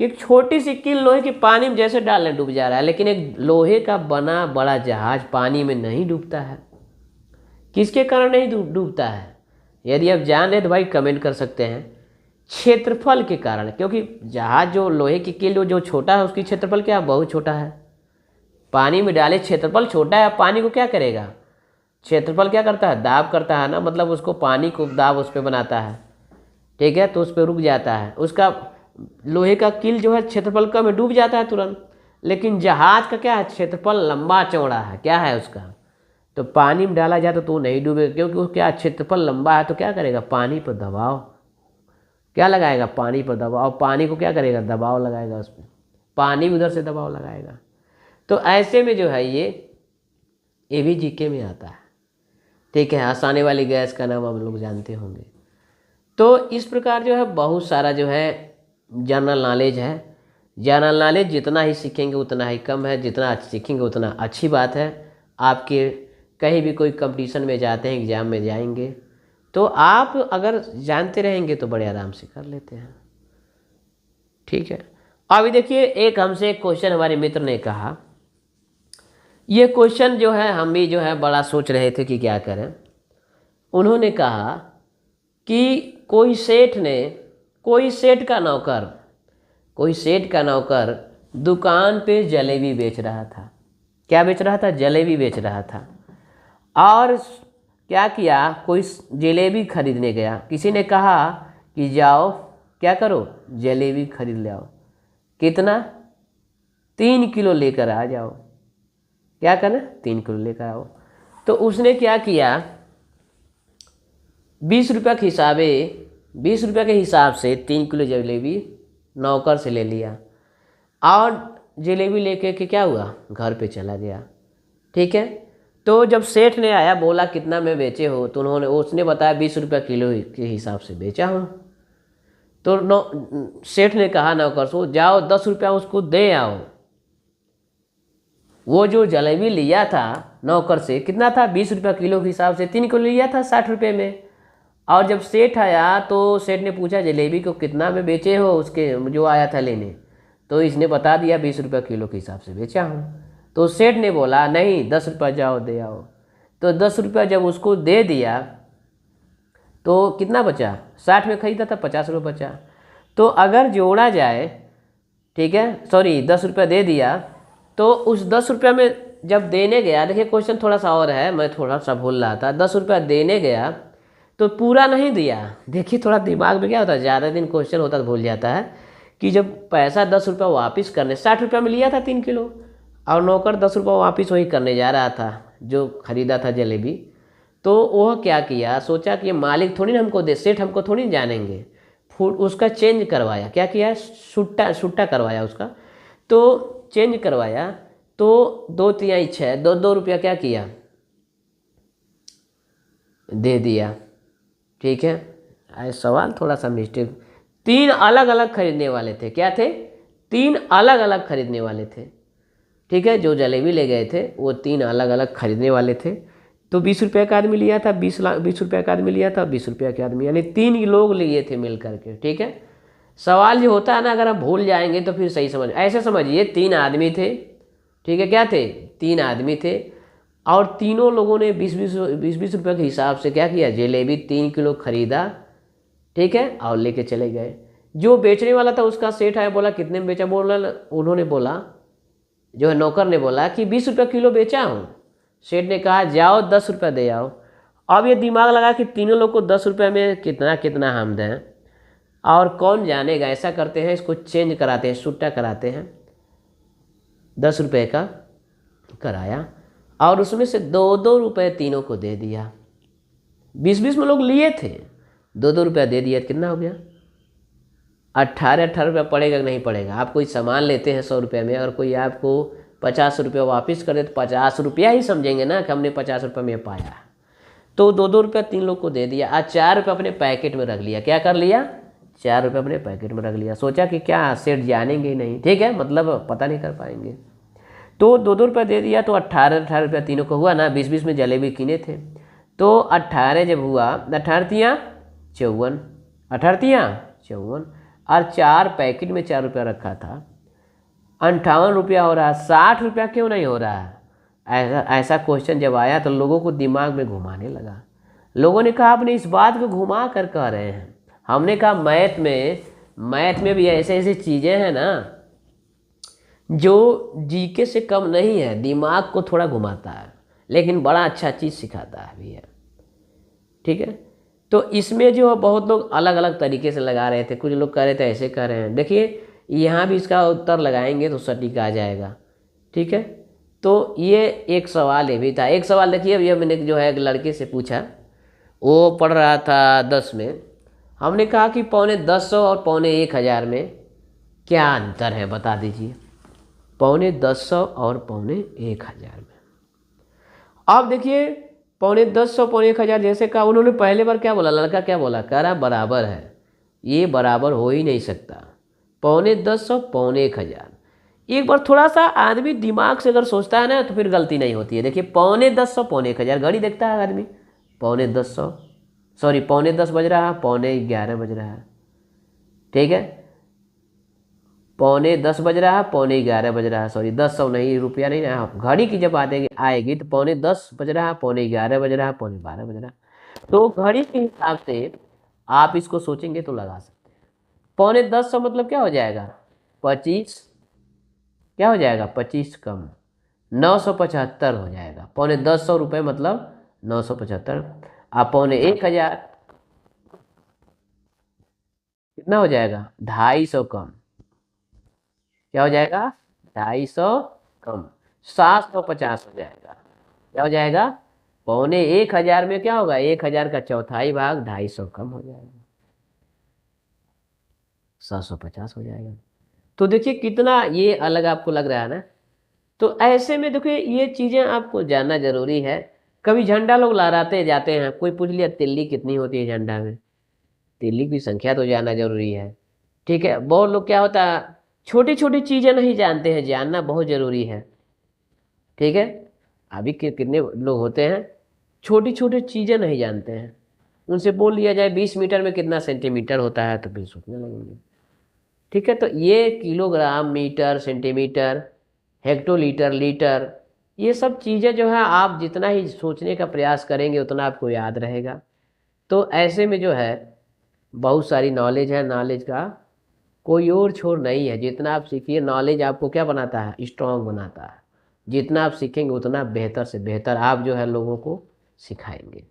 कि एक छोटी सी कील लोहे की पानी में जैसे डालने डूब जा रहा है, लेकिन एक लोहे का बना बड़ा जहाज पानी में नहीं डूबता है। किसके कारण नहीं डूबता है, यदि आप जान रहे तो भाई कमेंट कर सकते हैं। क्षेत्रफल के कारण, क्योंकि जहाज जो लोहे की कील जो छोटा है उसकी क्षेत्रफल क्या बहुत छोटा है, पानी में डाले क्षेत्रफल छोटा है, पानी को क्या करेगा, क्षेत्रफल क्या करता है, दाब करता है ना, मतलब उसको पानी को दाब उस पर बनाता है, ठीक है, तो उस पर रुक जाता है। उसका लोहे का कील जो है क्षेत्रफल कम में डूब जाता है तुरंत, लेकिन जहाज का क्या है, क्षेत्रफल लंबा चौड़ा है, क्या है उसका, तो पानी में डाला जाए तो वो नहीं डूबेगा, क्योंकि वो क्या क्षेत्रफल लंबा है, तो क्या करेगा, पानी पर दबाव क्या लगाएगा, पानी पर दबाव, पानी को क्या करेगा, दबाव लगाएगा उस पर, पानी उधर से दबाव लगाएगा। तो ऐसे में जो है ये भी जीके में आता है, ठीक है। हंसाने वाली गैस का नाम आप लोग जानते होंगे। तो इस प्रकार जो है बहुत सारा जो है जनरल नॉलेज है। जनरल नॉलेज जितना ही सीखेंगे उतना ही कम है, जितना सीखेंगे उतना अच्छी बात है। आपके कहीं भी कोई कंपटीशन में जाते हैं, एग्ज़ाम में जाएंगे, तो आप अगर जानते रहेंगे तो बड़े आराम से कर लेते हैं, ठीक है। अभी देखिए एक हमसे एक क्वेश्चन हमारे मित्र ने कहा, ये क्वेश्चन जो है हम भी जो है बड़ा सोच रहे थे कि क्या करें। उन्होंने कहा कि कोई सेठ का नौकर दुकान पे जलेबी बेच रहा था। क्या बेच रहा था, जलेबी बेच रहा था। और क्या किया, कोई जलेबी खरीदने गया, किसी ने कहा कि जाओ क्या करो, जलेबी खरीद ले आओ। कितना, 3 किलो लेकर आ जाओ। क्या करना, 3 किलो लेकर आओ। तो उसने क्या किया, 20 रुपये के हिसाब से 3 किलो जलेबी नौकर से ले लिया, और जलेबी लेके के क्या हुआ, घर पे चला गया, ठीक है। तो जब सेठ ने आया, बोला कितना में बेचे हो, तो उसने बताया 20 रुपये किलो के हिसाब से बेचा हूँ। तो सेठ ने कहा नौकर से, जाओ 10 रुपया उसको दे आओ। वो जो जलेबी लिया था नौकर से कितना था, 20 रुपये किलो के हिसाब से 3 किलो लिया था 60 रुपये में। और जब सेठ आया तो सेठ ने पूछा जलेबी को कितना में बेचे हो, उसके जो आया था लेने, तो इसने बता दिया 20 रुपये किलो के हिसाब से बेचा हूँ। तो सेठ ने बोला नहीं 10 रुपये जाओ दे आओ। तो 10 रुपये जब उसको दे दिया तो कितना बचा, 60 में खरीदा था, 50 रुपये बचा। तो अगर जोड़ा जाए, ठीक है, सॉरी 10 रुपये दे दिया, तो उस 10 रुपये में जब देने गया, देखिए क्वेश्चन थोड़ा सा और है, मैं थोड़ा सा भूल रहा था। 10 रुपये देने गया तो पूरा नहीं दिया। देखिए थोड़ा दिमाग में क्या होता है, ज़्यादा दिन क्वेश्चन होता तो भूल जाता है, कि जब पैसा 10 रुपये वापस करने, 60 रुपये में लिया था 3 किलो, और नौकर 10 रुपये वापस वही करने जा रहा था जो खरीदा था जलेबी। तो वह क्या किया, सोचा कि ये मालिक थोड़ी ना हमको दे, सेठ हमको थोड़ी जानेंगे, फूड उसका चेंज करवाया। क्या किया, सुट्टा करवाया उसका। तो चेंज करवाया तो 2 तिहाई 6, 2 रुपया क्या किया, दे दिया, ठीक है। सवाल थोड़ा सा मिस्टेक। 3 अलग अलग खरीदने वाले थे, क्या थे? 3 अलग अलग खरीदने वाले थे, ठीक है। जो जलेबी ले गए थे वो 3 अलग अलग खरीदने वाले थे। तो 20 रुपये का आदमी लिया था, 20 रुपये का आदमी लिया था, 20 रुपये का आदमी, यानी 3 लोग लिए थे मिल करके, ठीक है। सवाल जो होता है ना, अगर आप भूल जाएंगे तो फिर सही समझ, ऐसे समझिए 3 आदमी थे, ठीक है। क्या थे? 3 आदमी थे, और तीनों लोगों ने 20 रुपये के हिसाब से क्या किया, जलेबी 3 किलो खरीदा, ठीक है, और लेके चले गए। जो बेचने वाला था उसका सेठ आया, बोला कितने में बेचा? बोला, उन्होंने बोला, जो है नौकर ने बोला कि 20 रुपये किलो बेचा हूँ। सेठ ने कहा जाओ 10 रुपये दे आओ। अब ये दिमाग लगा कि तीनों लोग को 10 रुपये में कितना कितना हम दें, और कौन जानेगा। ऐसा करते हैं, इसको चेंज कराते हैं, सुट्टा कराते हैं। 10 रुपये का कराया, और उसमें से 2-2 रुपये तीनों को दे दिया। 20-20 में लोग लिए थे, 2-2 रुपया दे दिया, कितना हो गया? 18 रुपया पड़ेगा कि नहीं पड़ेगा? आप कोई सामान लेते हैं 100 रुपये में, अगर कोई आपको 50 रुपये वापस कर दे तो 50 रुपया ही समझेंगे ना कि हमने 50 रुपये में पाया। तो 2-2 रुपया 3 लोग को दे दिया, आज 4 रुपये अपने पैकेट में रख लिया। क्या कर लिया? 4 रुपये अपने पैकेट में रख लिया। सोचा कि क्या सेठ जानेंगे ही नहीं, ठीक है, मतलब पता नहीं कर पाएंगे। तो 2-2 रुपया दे दिया, तो 18 रुपया तीनों को हुआ ना। 20-20 में जलेबी किने थे, तो 18 जब हुआ, 18 तियाँ 54, 18 तियाँ 54, और 4 पैकेट में 4 रुपया रखा था, 58 रुपया हो रहा है। 60 रुपया क्यों नहीं हो रहा है? ऐसा क्वेश्चन जब आया तो लोगों को दिमाग में घुमाने लगा। लोगों ने कहा आपने इस बात को घुमा कर कह रहे हैं। हमने कहा मैथ में भी ऐसे ऐसे चीज़ें हैं ना जो जीके से कम नहीं है, दिमाग को थोड़ा घुमाता है, लेकिन बड़ा अच्छा चीज़ सिखाता है भैया, ठीक है। तो इसमें जो बहुत लोग अलग अलग तरीके से लगा रहे थे, कुछ लोग कह रहे थे ऐसे कर रहे हैं। देखिए यहाँ भी इसका उत्तर लगाएंगे तो सटीक आ जाएगा, ठीक है। तो ये एक सवाल ये भी था। एक सवाल देखिए, ये मैंने जो है एक लड़के से पूछा, वो पढ़ रहा था 10 में। हमने कहा कि 9,900 और 9,100 में क्या अंतर है, बता दीजिए। 9,900 और 9,100 में। अब देखिए 9,900 9,100 जैसे कहा, उन्होंने पहले बार क्या बोला, लड़का क्या बोला, कह रहा बराबर है। ये बराबर हो ही नहीं सकता, 9,900 9,100। एक बार थोड़ा सा आदमी दिमाग से अगर सोचता है ना तो फिर गलती नहीं होती है। देखिए 9,900 9,100, घड़ी देखता है आदमी, 9,900, सॉरी 9:45 बज रहा है, 11:45 बज रहा है, ठीक है। 9:45 बज रहा है, 11:45 बज रहा है, सॉरी 10 नहीं, रुपया नहीं ना, घड़ी की जब आएगी तो 9:10 बज रहा है, 11:45 बज रहा है, 12:45 बज रहा है। तो घड़ी के हिसाब से आप इसको सोचेंगे तो लगा सकते हैं। 9:10 मतलब क्या हो जाएगा, 25, क्या हो जाएगा, 25 कम 975 हो जाएगा। 9,900 रुपये मतलब 975। आप 9,100 कितना हो जाएगा, 250 कम, क्या हो जाएगा, 250 कम 750 हो जाएगा। क्या हो जाएगा, 9,100 में क्या होगा, 1,000 का चौथाई भाग 250 कम हो जाएगा, 750 हो जाएगा। तो देखिए कितना ये अलग आपको लग रहा है ना। तो ऐसे में देखिए ये चीज़ें आपको जानना जरूरी है। कभी झंडा लोग लहराते जाते हैं, कोई पूछ लिया तिल्ली कितनी होती है झंडा में, तिल्ली की संख्या तो जानना जरूरी है, ठीक है। बहुत लोग क्या होता है, छोटी छोटी चीज़ें नहीं जानते हैं, जानना बहुत ज़रूरी है, ठीक है। अभी कितने लोग होते हैं छोटी छोटी चीज़ें नहीं जानते हैं, उनसे बोल लिया जाए 20 मीटर में कितना सेंटीमीटर होता है तो फिर सोचने लगेंगे, ठीक है। तो ये kilogram, metre, centimetre, hectolitre, litre, ये सब चीज़ें जो है आप जितना ही सोचने का प्रयास करेंगे उतना आपको याद रहेगा। तो ऐसे में जो है बहुत सारी नॉलेज है, नॉलेज का कोई और छोर नहीं है। जितना आप सीखिए, नॉलेज आपको क्या बनाता है, स्ट्रांग बनाता है। जितना आप सीखेंगे उतना बेहतर से बेहतर आप जो है लोगों को सिखाएंगे।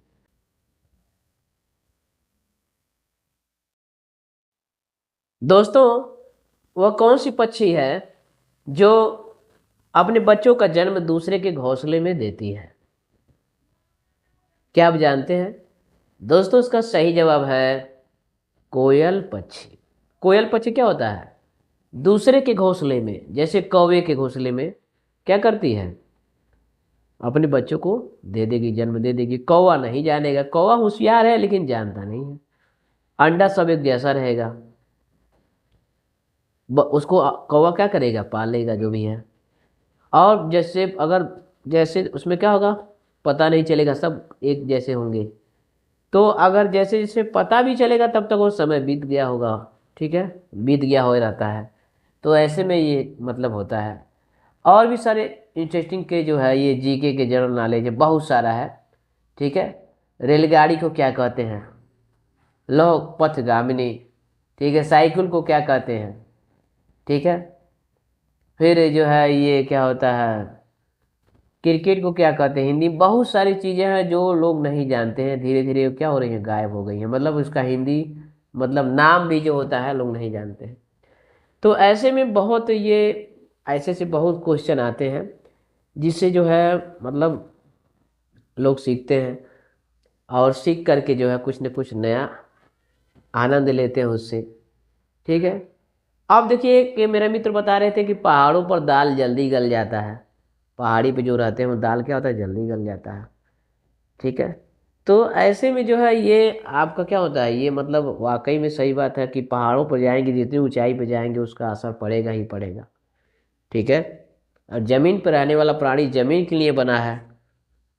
दोस्तों, वह कौन सी पक्षी है जो अपने बच्चों का जन्म दूसरे के घोंसले में देती है? क्या आप जानते हैं? दोस्तों इसका सही जवाब है कोयल पक्षी। कोयल पक्षी क्या होता है, दूसरे के घोंसले में, जैसे कौवे के घोंसले में क्या करती है, अपने बच्चों को दे देगी, जन्म दे देगी। कौवा नहीं जानेगा, कौवा होशियार है लेकिन जानता नहीं है। अंडा सब एक जैसा रहेगा, उसको कौवा क्या करेगा, पालेगा जो भी है। और जैसे अगर जैसे उसमें क्या होगा, पता नहीं चलेगा, सब एक जैसे होंगे। तो अगर जैसे जैसे पता भी चलेगा तब तक वो समय बीत गया होगा, ठीक है, बीत गया हो रहता है। तो ऐसे में ये मतलब होता है। और भी सारे इंटरेस्टिंग के जो है ये जीके के जनरल नॉलेज है, बहुत सारा है, ठीक है। रेलगाड़ी को क्या कहते हैं, लौह पथगामिनी, ठीक है। साइकिल को क्या कहते हैं, ठीक है। फिर जो है ये क्या होता है, क्रिकेट को क्या कहते हैं हिंदी। बहुत सारी चीज़ें हैं जो लोग नहीं जानते हैं, धीरे धीरे क्या हो रही हैं, गायब हो गई हैं। मतलब उसका हिंदी मतलब नाम भी जो होता है लोग नहीं जानते हैं। तो ऐसे में बहुत ये ऐसे से बहुत क्वेश्चन आते हैं जिससे जो है मतलब लोग सीखते हैं, और सीख करके जो है कुछ न कुछ नया आनंद लेते हैं उससे, ठीक है। अब देखिए कि मेरे मित्र बता रहे थे कि पहाड़ों पर दाल जल्दी गल जाता है। पहाड़ी पे जो रहते हैं वो दाल क्या होता है, जल्दी गल जाता है, ठीक है। तो ऐसे में जो है ये आपका क्या होता है, ये मतलब वाकई में सही बात है कि पहाड़ों पर जाएंगे, जितनी ऊंचाई पे जाएंगे उसका असर पड़ेगा ही पड़ेगा, ठीक है। और जमीन पर रहने वाला प्राणी जमीन के लिए बना है,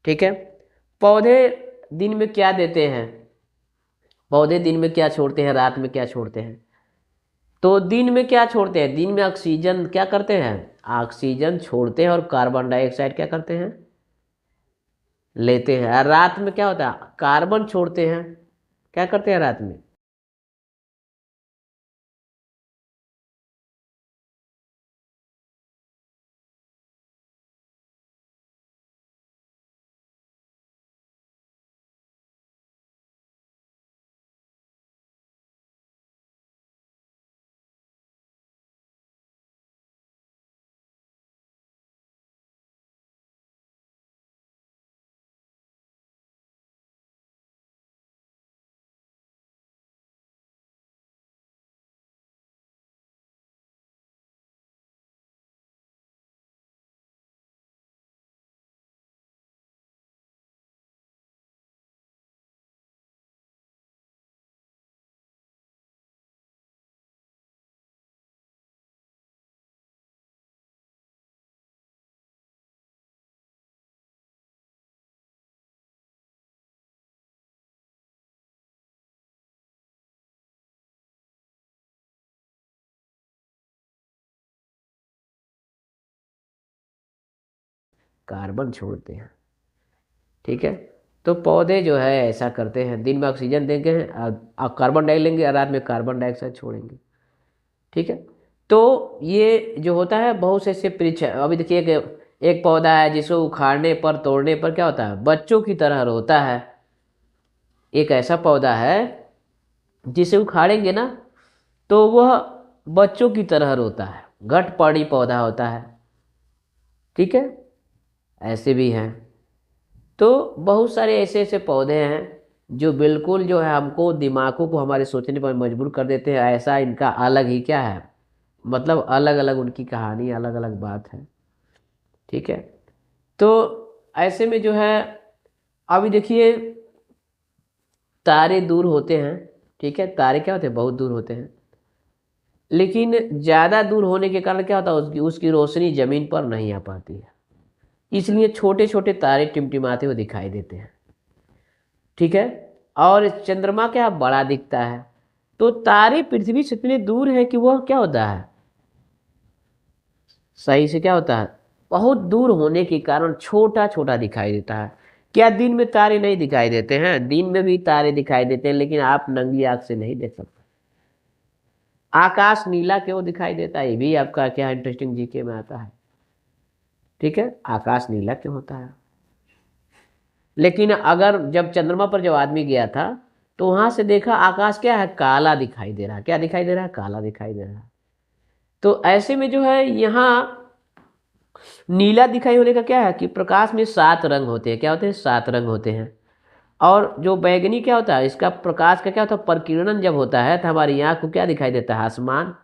ठीक है। पौधे दिन में क्या देते हैं, पौधे दिन में क्या छोड़ते हैं, रात में क्या छोड़ते हैं। तो दिन में क्या छोड़ते हैं, दिन में ऑक्सीजन क्या करते हैं, ऑक्सीजन छोड़ते हैं, और कार्बन डाइऑक्साइड क्या करते हैं, लेते हैं। और रात में क्या होता है, कार्बन छोड़ते हैं, क्या करते हैं रात में, कार्बन छोड़ते हैं, ठीक है। तो पौधे जो है ऐसा करते हैं, दिन में ऑक्सीजन देंगे और कार्बन डाइ लेंगे, और रात में कार्बन डाइऑक्साइड छोड़ेंगे, ठीक है। तो ये जो होता है बहुत से ऐसे वृक्ष है। अभी देखिए एक पौधा है जिसको उखाड़ने पर तोड़ने पर क्या होता है, बच्चों की तरह रोता है। एक ऐसा पौधा है जिसे उखाड़ेंगे ना तो वह बच्चों की तरह रोता है, घटपर्णी पौधा होता है, ठीक है। ऐसे भी हैं। तो बहुत सारे ऐसे ऐसे पौधे हैं जो बिल्कुल जो है हमको दिमागों को हमारे सोचने पर मजबूर कर देते हैं। ऐसा इनका अलग ही क्या है, मतलब अलग अलग उनकी कहानी, अलग अलग बात है, ठीक है। तो ऐसे में जो है अभी देखिए तारे दूर होते हैं, ठीक है। तारे क्या होते हैं, बहुत दूर होते हैं, लेकिन ज़्यादा दूर होने के कारण क्या होता है, उसकी उसकी रोशनी ज़मीन पर नहीं आ पाती है, इसलिए छोटे छोटे तारे टिमटिमाते हुए दिखाई देते हैं, ठीक है। और चंद्रमा क्या बड़ा दिखता है। तो तारे पृथ्वी से इतने दूर है कि वह क्या होता है, सही से क्या होता है, बहुत दूर होने के कारण छोटा छोटा दिखाई देता है। क्या दिन में तारे नहीं दिखाई देते हैं, दिन में भी तारे दिखाई देते हैं, लेकिन आप नंगी आंख से नहीं देख सकते। आकाश नीला क्यों दिखाई देता है, ये भी आपका क्या इंटरेस्टिंग जीके में आता है, ठीक है। आकाश नीला क्यों होता है। लेकिन अगर जब चंद्रमा पर जब आदमी गया था तो वहां से देखा आकाश क्या है, काला दिखाई दे रहा है। क्या दिखाई दे रहा है, काला दिखाई दे रहा है। तो ऐसे में जो है यहाँ नीला दिखाई होने का क्या है कि प्रकाश में 7 रंग होते हैं। क्या होते हैं, 7 रंग होते हैं। और जो बैगनी क्या होता है, इसका प्रकाश का क्या होता है, प्रकीर्णन जब होता है तो हमारी आँख को क्या दिखाई देता है, आसमान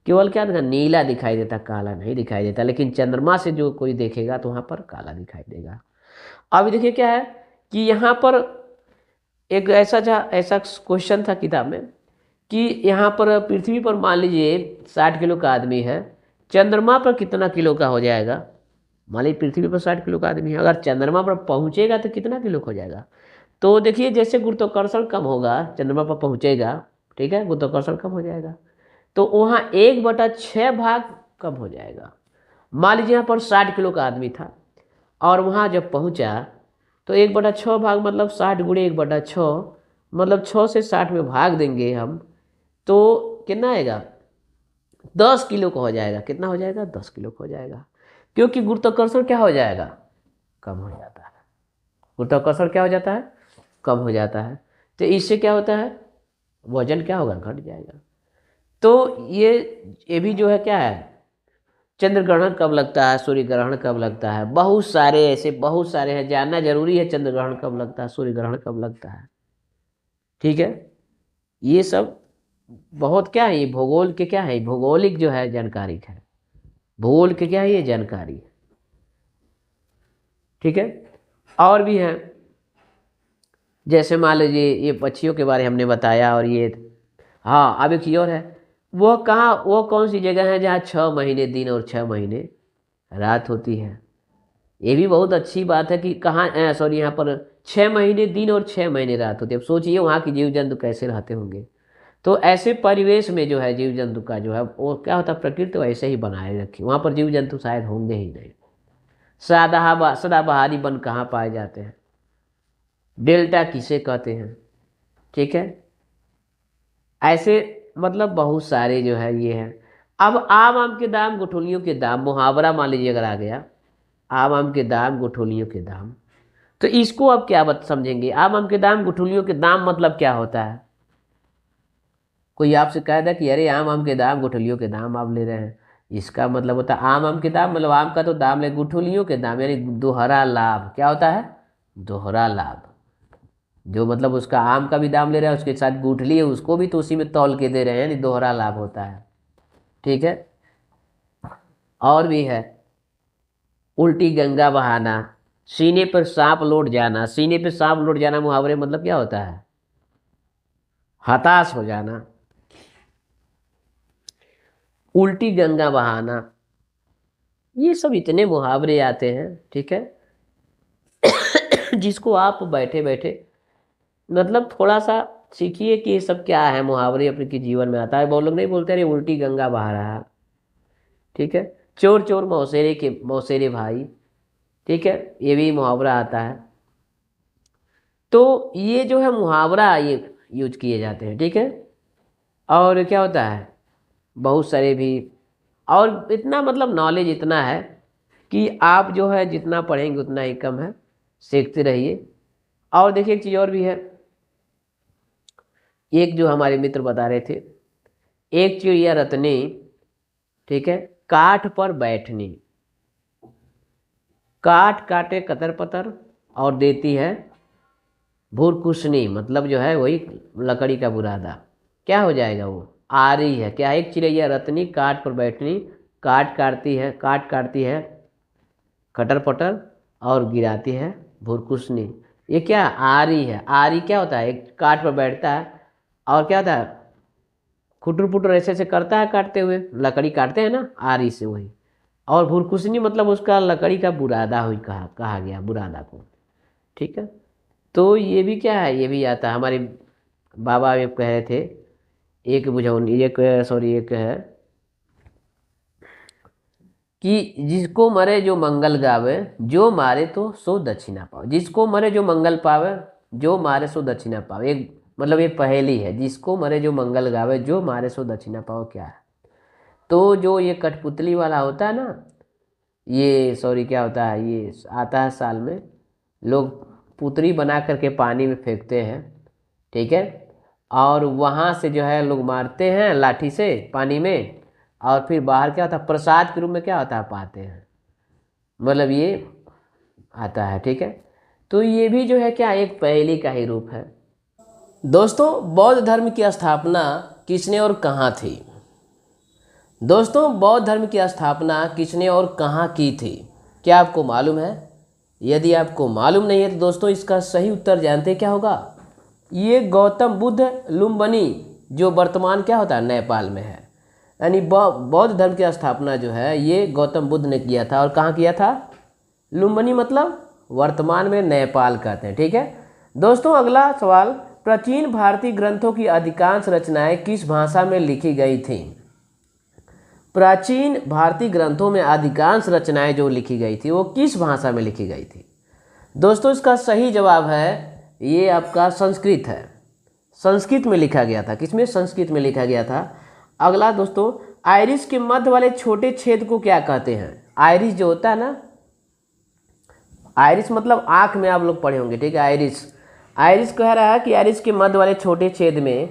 केवल क्या दिखा, नीला दिखाई देता, काला नहीं दिखाई देता। लेकिन चंद्रमा से जो कोई देखेगा तो वहाँ पर काला दिखाई देगा। अब देखिए क्या है कि यहाँ पर एक ऐसा क्वेश्चन था किताब में कि यहाँ पर पृथ्वी पर मान लीजिए 60 किलो का आदमी है, चंद्रमा पर कितना किलो का हो जाएगा। मान लीजिए पृथ्वी पर 60 किलो का आदमी है, अगर चंद्रमा पर पहुँचेगा तो कितना किलो का हो जाएगा। तो देखिए जैसे गुरुत्वाकर्षण कम होगा, चंद्रमा पर पहुँचेगा, ठीक है, गुरुत्वाकर्षण कम हो जाएगा, तो वहाँ 1/6 भाग कम हो जाएगा। मान लीजिए यहाँ पर 60 किलो का आदमी था और वहाँ जब पहुँचा तो 1/6 भाग मतलब 60 गुणे 1/6 मतलब 6 से 60 में भाग देंगे हम तो कितना आएगा, 10 किलो का हो जाएगा। कितना हो जाएगा, 10 किलो का हो जाएगा, क्योंकि गुरुत्वाकर्षण क्या हो जाएगा, कम हो जाता है। गुरुत्वाकर्षण क्या हो जाता है, कम हो जाता है। तो इससे क्या होता है, वजन क्या होगा, घट जाएगा। तो ये भी जो है क्या है, चंद्र ग्रहण कब लगता है, सूर्य ग्रहण कब लगता है, बहुत सारे ऐसे बहुत सारे हैं, जानना जरूरी है चंद्र ग्रहण कब लगता है, सूर्य ग्रहण कब लगता है। ठीक है, ये सब बहुत क्या है, ये भूगोल के क्या है, भौगोलिक जो है जानकारी है, भूगोल के क्या है ये जानकारी। ठीक है, और भी है, जैसे मान लीजिए ये पक्षियों के बारे में हमने बताया, और ये हाँ अब एक चीज़ और है, वो कहाँ, वो कौन सी जगह है जहाँ 6 महीने दिन और 6 महीने रात होती है। ये भी बहुत अच्छी बात है कि कहाँ सॉरी यहाँ पर 6 महीने दिन और 6 महीने रात होती है। अब सोचिए वहाँ के जीव जंतु कैसे रहते होंगे। तो ऐसे परिवेश में जो है जीव जंतु का जो है वो क्या होता है, प्रकृति वैसे ही बनाए रखी, वहाँ पर जीव जंतु शायद होंगे ही नहीं। सदाबहारी वन कहाँ पाए जाते हैं, डेल्टा किसे कहते हैं। ठीक है, ऐसे मतलब बहुत सारे जो है ये हैं। अब आम के दाम गुठलियों के दाम, मुहावरा मान लीजिए अगर आ गया, आम के दाम गुठलियों के दाम, तो इसको अब क्या समझेंगे, आम के दाम गुठलियों के दाम मतलब क्या होता है। कोई आपसे कह दे कि अरे आम के दाम गुठलियों के दाम आप ले रहे हैं, इसका मतलब होता है आम के दाम मतलब आम का तो दाम ले, गुठलियों के दाम यानी दोहरा लाभ। क्या होता है, दोहरा लाभ। जो मतलब उसका आम का भी दाम ले रहा है, उसके साथ गुठली है उसको भी तो उसी में तौल के दे रहे हैं, यानी दोहरा लाभ होता है। ठीक है, और भी है, उल्टी गंगा बहाना, सीने पर सांप लौट जाना। सीने पर सांप लौट जाना मुहावरे मतलब क्या होता है, हताश हो जाना। उल्टी गंगा बहाना, ये सब इतने मुहावरे आते हैं। ठीक है, जिसको आप बैठे बैठे मतलब थोड़ा सा सीखिए कि ये सब क्या है, मुहावरे अपने के जीवन में आता है। बहुत लोग नहीं बोलते अरे उल्टी गंगा बहा रहा है। ठीक है, चोर चोर मौसेरे के मौसेरे भाई, ठीक है, ये भी मुहावरा आता है। तो ये जो है मुहावरा ये यूज किए जाते हैं। ठीक है, और क्या होता है, बहुत सारे भी, और इतना मतलब नॉलेज इतना है कि आप जो है जितना पढ़ेंगे उतना ही कम है, सीखते रहिए। और देखिए एक चीज़ और भी है, एक जो हमारे मित्र बता रहे थे, एक चिड़िया रतनी, ठीक है, काठ पर बैठनी, काट काटे कतर पतर और देती है भूरकुशनी, मतलब जो है वही लकड़ी का बुरादा। क्या हो जाएगा वो, आ रही है क्या, एक चिड़ैया रतनी काठ पर बैठनी, काट काटती है कटर पटर और गिराती है भूरकुशनी। ये क्या आ रही है, आ रही क्या होता है, एक काठ पर बैठता है और क्या होता है खुटर पुटर ऐसे ऐसे करता है काटते हुए, लकड़ी काटते हैं ना आरी से वही। और भूरकुशनी मतलब उसका लकड़ी का बुरादा हुई कहा गया बुरादा को। ठीक है, तो ये भी क्या है, ये भी आता है। हमारे बाबा ये कह रहे थे, एक बुझौनी एक सॉरी एक है कि जिसको मरे जो मंगल गावे, जो मारे तो सो दक्षिणा पावे। जिसको मरे जो मंगल पावे, जो मारे सो दक्षिणा पावे। एक मतलब ये पहेली है, जिसको मरे जो मंगल गावे, जो मारे सो दक्षिणा पावे। क्या है, तो जो ये कठपुतली वाला होता है ना, ये सॉरी क्या होता है, ये आता है साल में, लोग पुतली बना करके पानी में फेंकते हैं। ठीक है, और वहाँ से जो है लोग मारते हैं लाठी से पानी में, और फिर बाहर क्या होता है प्रसाद के रूप में क्या होता है पाते हैं, मतलब ये आता है। ठीक है, तो ये भी जो है क्या एक पहेली का ही रूप है। दोस्तों बौद्ध धर्म की स्थापना किसने और कहाँ थी। दोस्तों बौद्ध धर्म की स्थापना किसने और कहाँ की थी, क्या आपको मालूम है। यदि आपको मालूम नहीं है तो दोस्तों इसका सही उत्तर जानते क्या होगा, ये गौतम बुद्ध लुम्बिनी जो वर्तमान क्या होता है नेपाल में है। यानी बौद्ध धर्म की स्थापना जो है ये गौतम बुद्ध ने किया था। और कहाँ किया था? लुम्बिनी मतलब वर्तमान में नेपाल कहते हैं। ठीक है दोस्तों, अगला सवाल, प्राचीन भारतीय ग्रंथों की अधिकांश रचनाएं किस भाषा में लिखी गई थी? प्राचीन भारतीय ग्रंथों में अधिकांश रचनाएं जो लिखी गई थी वो किस भाषा में लिखी गई थी? दोस्तों इसका सही जवाब है ये आपका संस्कृत है। संस्कृत में लिखा गया था। किसमें? संस्कृत में लिखा गया था। अगला दोस्तों, आइरिस के मध्य वाले छोटे छेद को क्या कहते हैं? आइरिस जो होता है ना, आइरिस मतलब आँख में आप लोग पढ़े होंगे। ठीक है, आइरिस। आइरिस कह रहा है कि आइरिस के मध्य वाले छोटे छेद में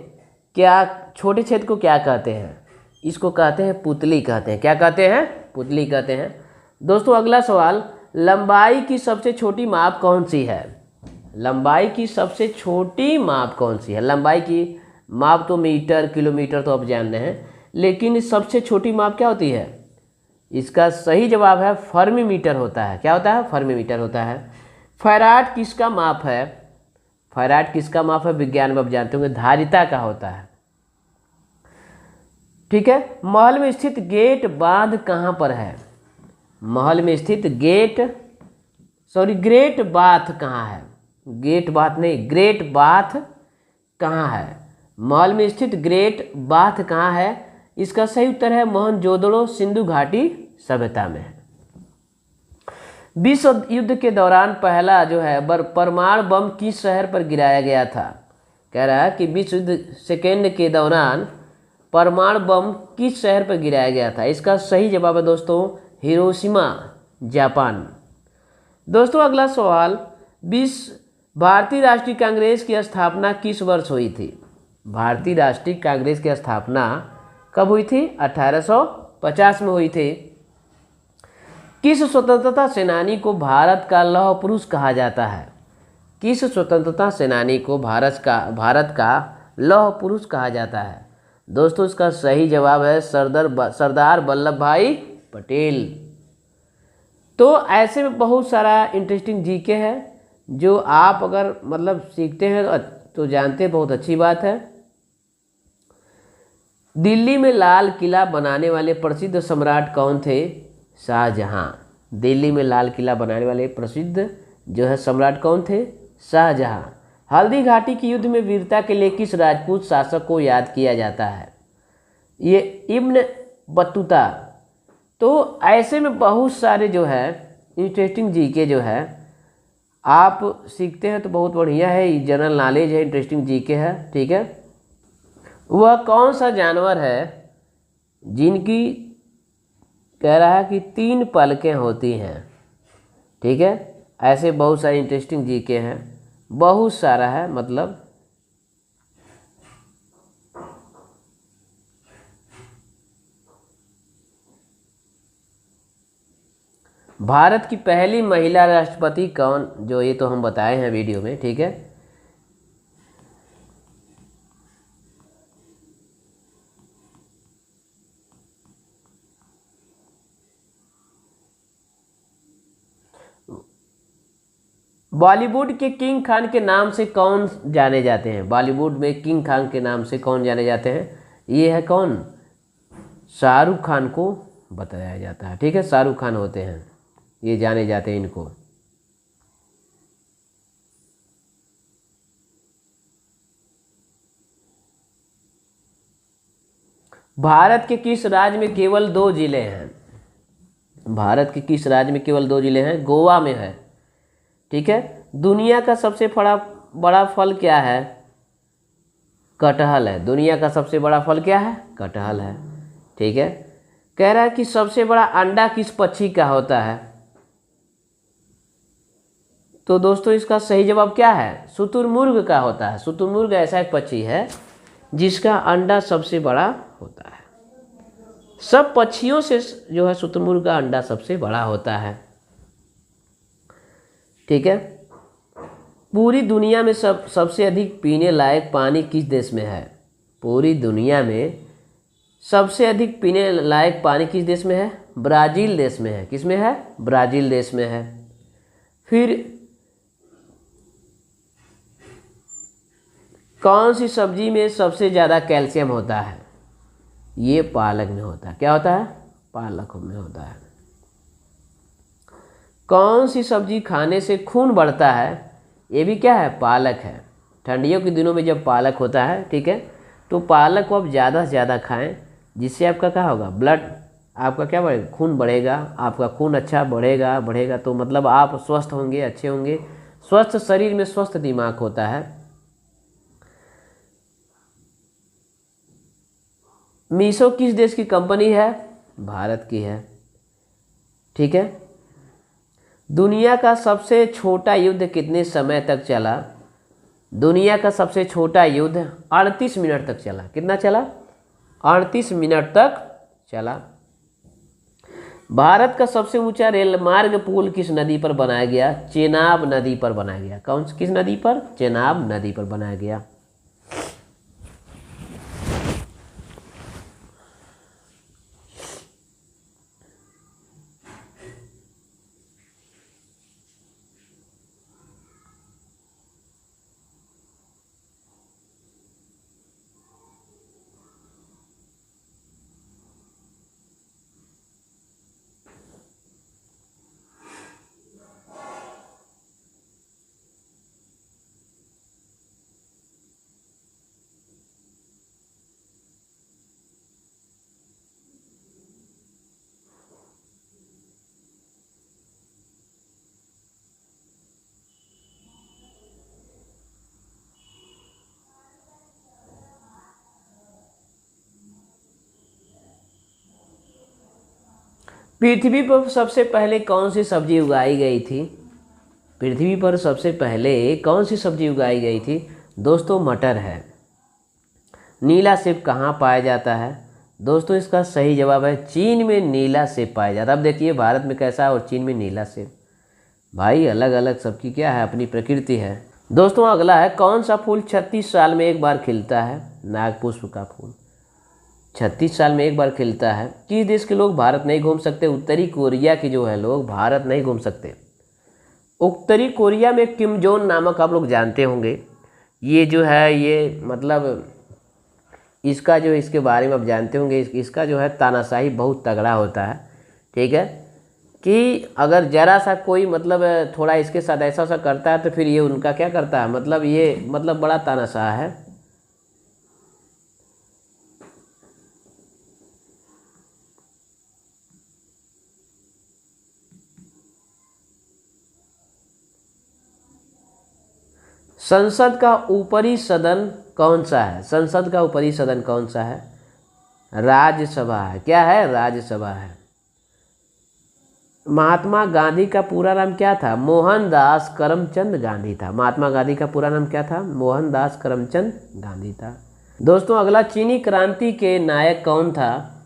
क्या, छोटे छेद को क्या कहते हैं? इसको कहते हैं पुतली कहते हैं। क्या कहते हैं? पुतली कहते हैं। दोस्तों अगला सवाल, लंबाई की सबसे छोटी माप कौन सी है? लंबाई की सबसे छोटी माप कौन सी है? लंबाई की माप तो मीटर, किलोमीटर तो आप जानते हैं, लेकिन सबसे छोटी माप क्या होती है? इसका सही जवाब है फर्मीमीटर होता है। क्या होता है? फर्मीमीटर होता है। फैराड किसका माप है? फैराड किसका माप है? विज्ञान में आप जानते होंगे धारिता का होता है। ठीक है, महल में स्थित गेट बांध कहाँ पर है? महल में स्थित ग्रेट बाथ कहाँ है? गेट बाथ नहीं, ग्रेट बाथ कहाँ है? महल में स्थित ग्रेट बाथ कहाँ है? इसका सही उत्तर है मोहनजोदड़ो सिंधु घाटी सभ्यता में है। विश्व युद्ध के दौरान पहला जो है परमाणु बम किस शहर पर गिराया गया था? कह रहा है कि विश्व युद्ध सेकेंड के दौरान परमाणु बम किस शहर पर गिराया गया था? इसका सही जवाब है दोस्तों हिरोशिमा, जापान। दोस्तों अगला सवाल, भारतीय राष्ट्रीय कांग्रेस की स्थापना किस वर्ष हुई थी? भारतीय राष्ट्रीय कांग्रेस की स्थापना कब हुई थी? 1850 में हुई थी। किस स्वतंत्रता सेनानी को भारत का लौह पुरुष कहा जाता है? किस स्वतंत्रता सेनानी को भारत का लौह पुरुष कहा जाता है? दोस्तों इसका सही जवाब है सरदार वल्लभ भाई पटेल। तो ऐसे में बहुत सारा इंटरेस्टिंग जीके है जो आप अगर मतलब सीखते हैं तो जानते हैं, बहुत अच्छी बात है। दिल्ली में लाल किला बनाने वाले प्रसिद्ध सम्राट कौन थे? शाहजहां। दिल्ली में लाल किला बनाने वाले प्रसिद्ध जो है सम्राट कौन थे? शाहजहां। हल्दी घाटी के युद्ध में वीरता के लिए किस राजपूत शासक को याद किया जाता है? ये इब्न बतूता। तो ऐसे में बहुत सारे जो है इंटरेस्टिंग जीके जो है आप सीखते हैं तो बहुत बढ़िया है। जनरल नॉलेज है, इंटरेस्टिंग जीके है। ठीक है, वह कौन सा जानवर है जिनकी कह रहा है कि 3 पलकें होती हैं? ठीक है, ऐसे बहुत सारे इंटरेस्टिंग जीके हैं, बहुत सारा है। मतलब भारत की पहली महिला राष्ट्रपति कौन, जो ये तो हम बताए हैं वीडियो में। ठीक है, बॉलीवुड के किंग खान के नाम से कौन जाने जाते हैं? बॉलीवुड में किंग खान के नाम से कौन जाने जाते हैं? ये है कौन? शाहरुख खान को बताया जाता है। ठीक है, शाहरुख खान होते हैं, ये जाने जाते हैं इनको। भारत के किस राज्य में केवल 2 जिले हैं? भारत के किस राज्य में केवल 2 जिले हैं? गोवा में है। ठीक है, दुनिया का सबसे बड़ा फल क्या है? कटहल है। दुनिया का सबसे बड़ा फल क्या है? कटहल है। ठीक है, कह रहा है कि सबसे बड़ा अंडा किस पक्षी का होता है? तो दोस्तों इसका सही जवाब क्या है? शुतुरमुर्ग का होता है। शुतुरमुर्ग ऐसा एक पक्षी है जिसका अंडा सबसे बड़ा होता है। सब पक्षियों से जो है शुतुरमुर्ग का अंडा सबसे बड़ा होता है। ठीक है, पूरी दुनिया में सबसे अधिक पीने लायक पानी किस देश में है? पूरी दुनिया में सबसे अधिक पीने लायक पानी किस देश में है? ब्राज़ील देश में है। किस में है? ब्राज़ील देश में है। फिर कौन सी सब्जी में सबसे ज़्यादा कैल्शियम होता है? ये पालक में होता है। क्या होता है? पालक में होता है। कौन सी सब्जी खाने से खून बढ़ता है? ये भी क्या है? पालक है। ठंडियों के दिनों में जब पालक होता है, ठीक है, तो पालक को आप ज़्यादा से ज़्यादा खाएं, जिससे आपका क्या होगा? ब्लड आपका क्या बढ़ेगा? खून बढ़ेगा, आपका खून अच्छा बढ़ेगा तो मतलब आप स्वस्थ होंगे, अच्छे होंगे। स्वस्थ शरीर में स्वस्थ दिमाग होता है। मीशो किस देश की कंपनी है? भारत की है। ठीक है। दुनिया का सबसे छोटा युद्ध कितने समय तक चला? दुनिया का सबसे छोटा युद्ध 38 मिनट तक चला। कितना चला? 38 मिनट तक चला। भारत का सबसे ऊंचा रेल मार्ग पुल किस नदी पर बनाया गया? चेनाब नदी पर बनाया गया। किस नदी पर? चेनाब नदी पर बनाया गया। पृथ्वी पर सबसे पहले कौन सी सब्जी उगाई गई थी? पृथ्वी पर सबसे पहले कौन सी सब्जी उगाई गई थी? दोस्तों, मटर है। नीला सेब कहाँ पाया जाता है? दोस्तों, इसका सही जवाब है चीन में नीला सेब पाया जाता है। अब देखिए भारत में कैसा है और चीन में नीला सेब। भाई अलग अलग सबकी क्या है? अपनी प्रकृति है। दोस्तों, अगला है, कौन सा फूल 36 साल में एक बार खिलता है? नागपुष्प का फूल 36 साल में एक बार खिलता है। किस देश के लोग भारत नहीं घूम सकते? उत्तरी कोरिया के जो है लोग भारत नहीं घूम सकते। उत्तरी कोरिया में किम जोंग नामक आप लोग जानते होंगे। ये जो है ये मतलब इसका जो इसके बारे में आप जानते होंगे, इसका जो है तानाशाही बहुत तगड़ा होता है। ठीक है, कि अगर ज़रा सा कोई मतलब थोड़ा इसके साथ ऐसा सा करता है तो फिर ये उनका क्या करता है, मतलब ये मतलब बड़ा तानाशाह है। संसद का ऊपरी सदन कौन सा है? संसद का ऊपरी सदन कौन सा है? राज्यसभा है। क्या है? राज्यसभा है। महात्मा गांधी का पूरा नाम क्या था? मोहनदास करमचंद गांधी था। महात्मा गांधी का पूरा नाम क्या था? मोहनदास करमचंद गांधी था। दोस्तों, अगला, चीनी क्रांति के नायक कौन था?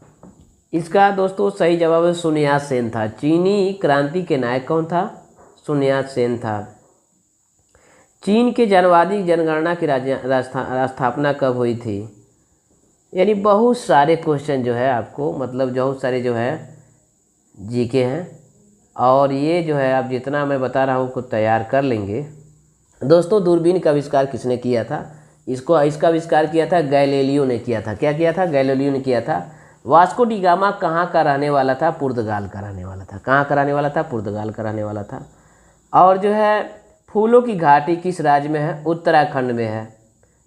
इसका दोस्तों सही जवाब है सुन यात सेन था। चीनी क्रांति के नायक कौन था? सुन यात सेन था। चीन के जनवादी जनगणना की स्थापना कब हुई थी? यानी बहुत सारे क्वेश्चन जो है आपको मतलब बहुत सारे जो है जीके हैं, और ये जो है आप जितना मैं बता रहा हूँ खुद तैयार कर लेंगे। दोस्तों, दूरबीन का आविष्कार किसने किया था? इसका आविष्कार किया था गैलीलियो ने किया था। क्या किया था? गैलीलियो ने किया था। वास्को डी गामा कहाँ का रहने वाला था? पुर्तगाल का रहने वाला था। कहाँ का रहने वाला था? पुर्तगाल का रहने वाला था। और जो है फूलों की घाटी किस राज्य में है? उत्तराखंड में है।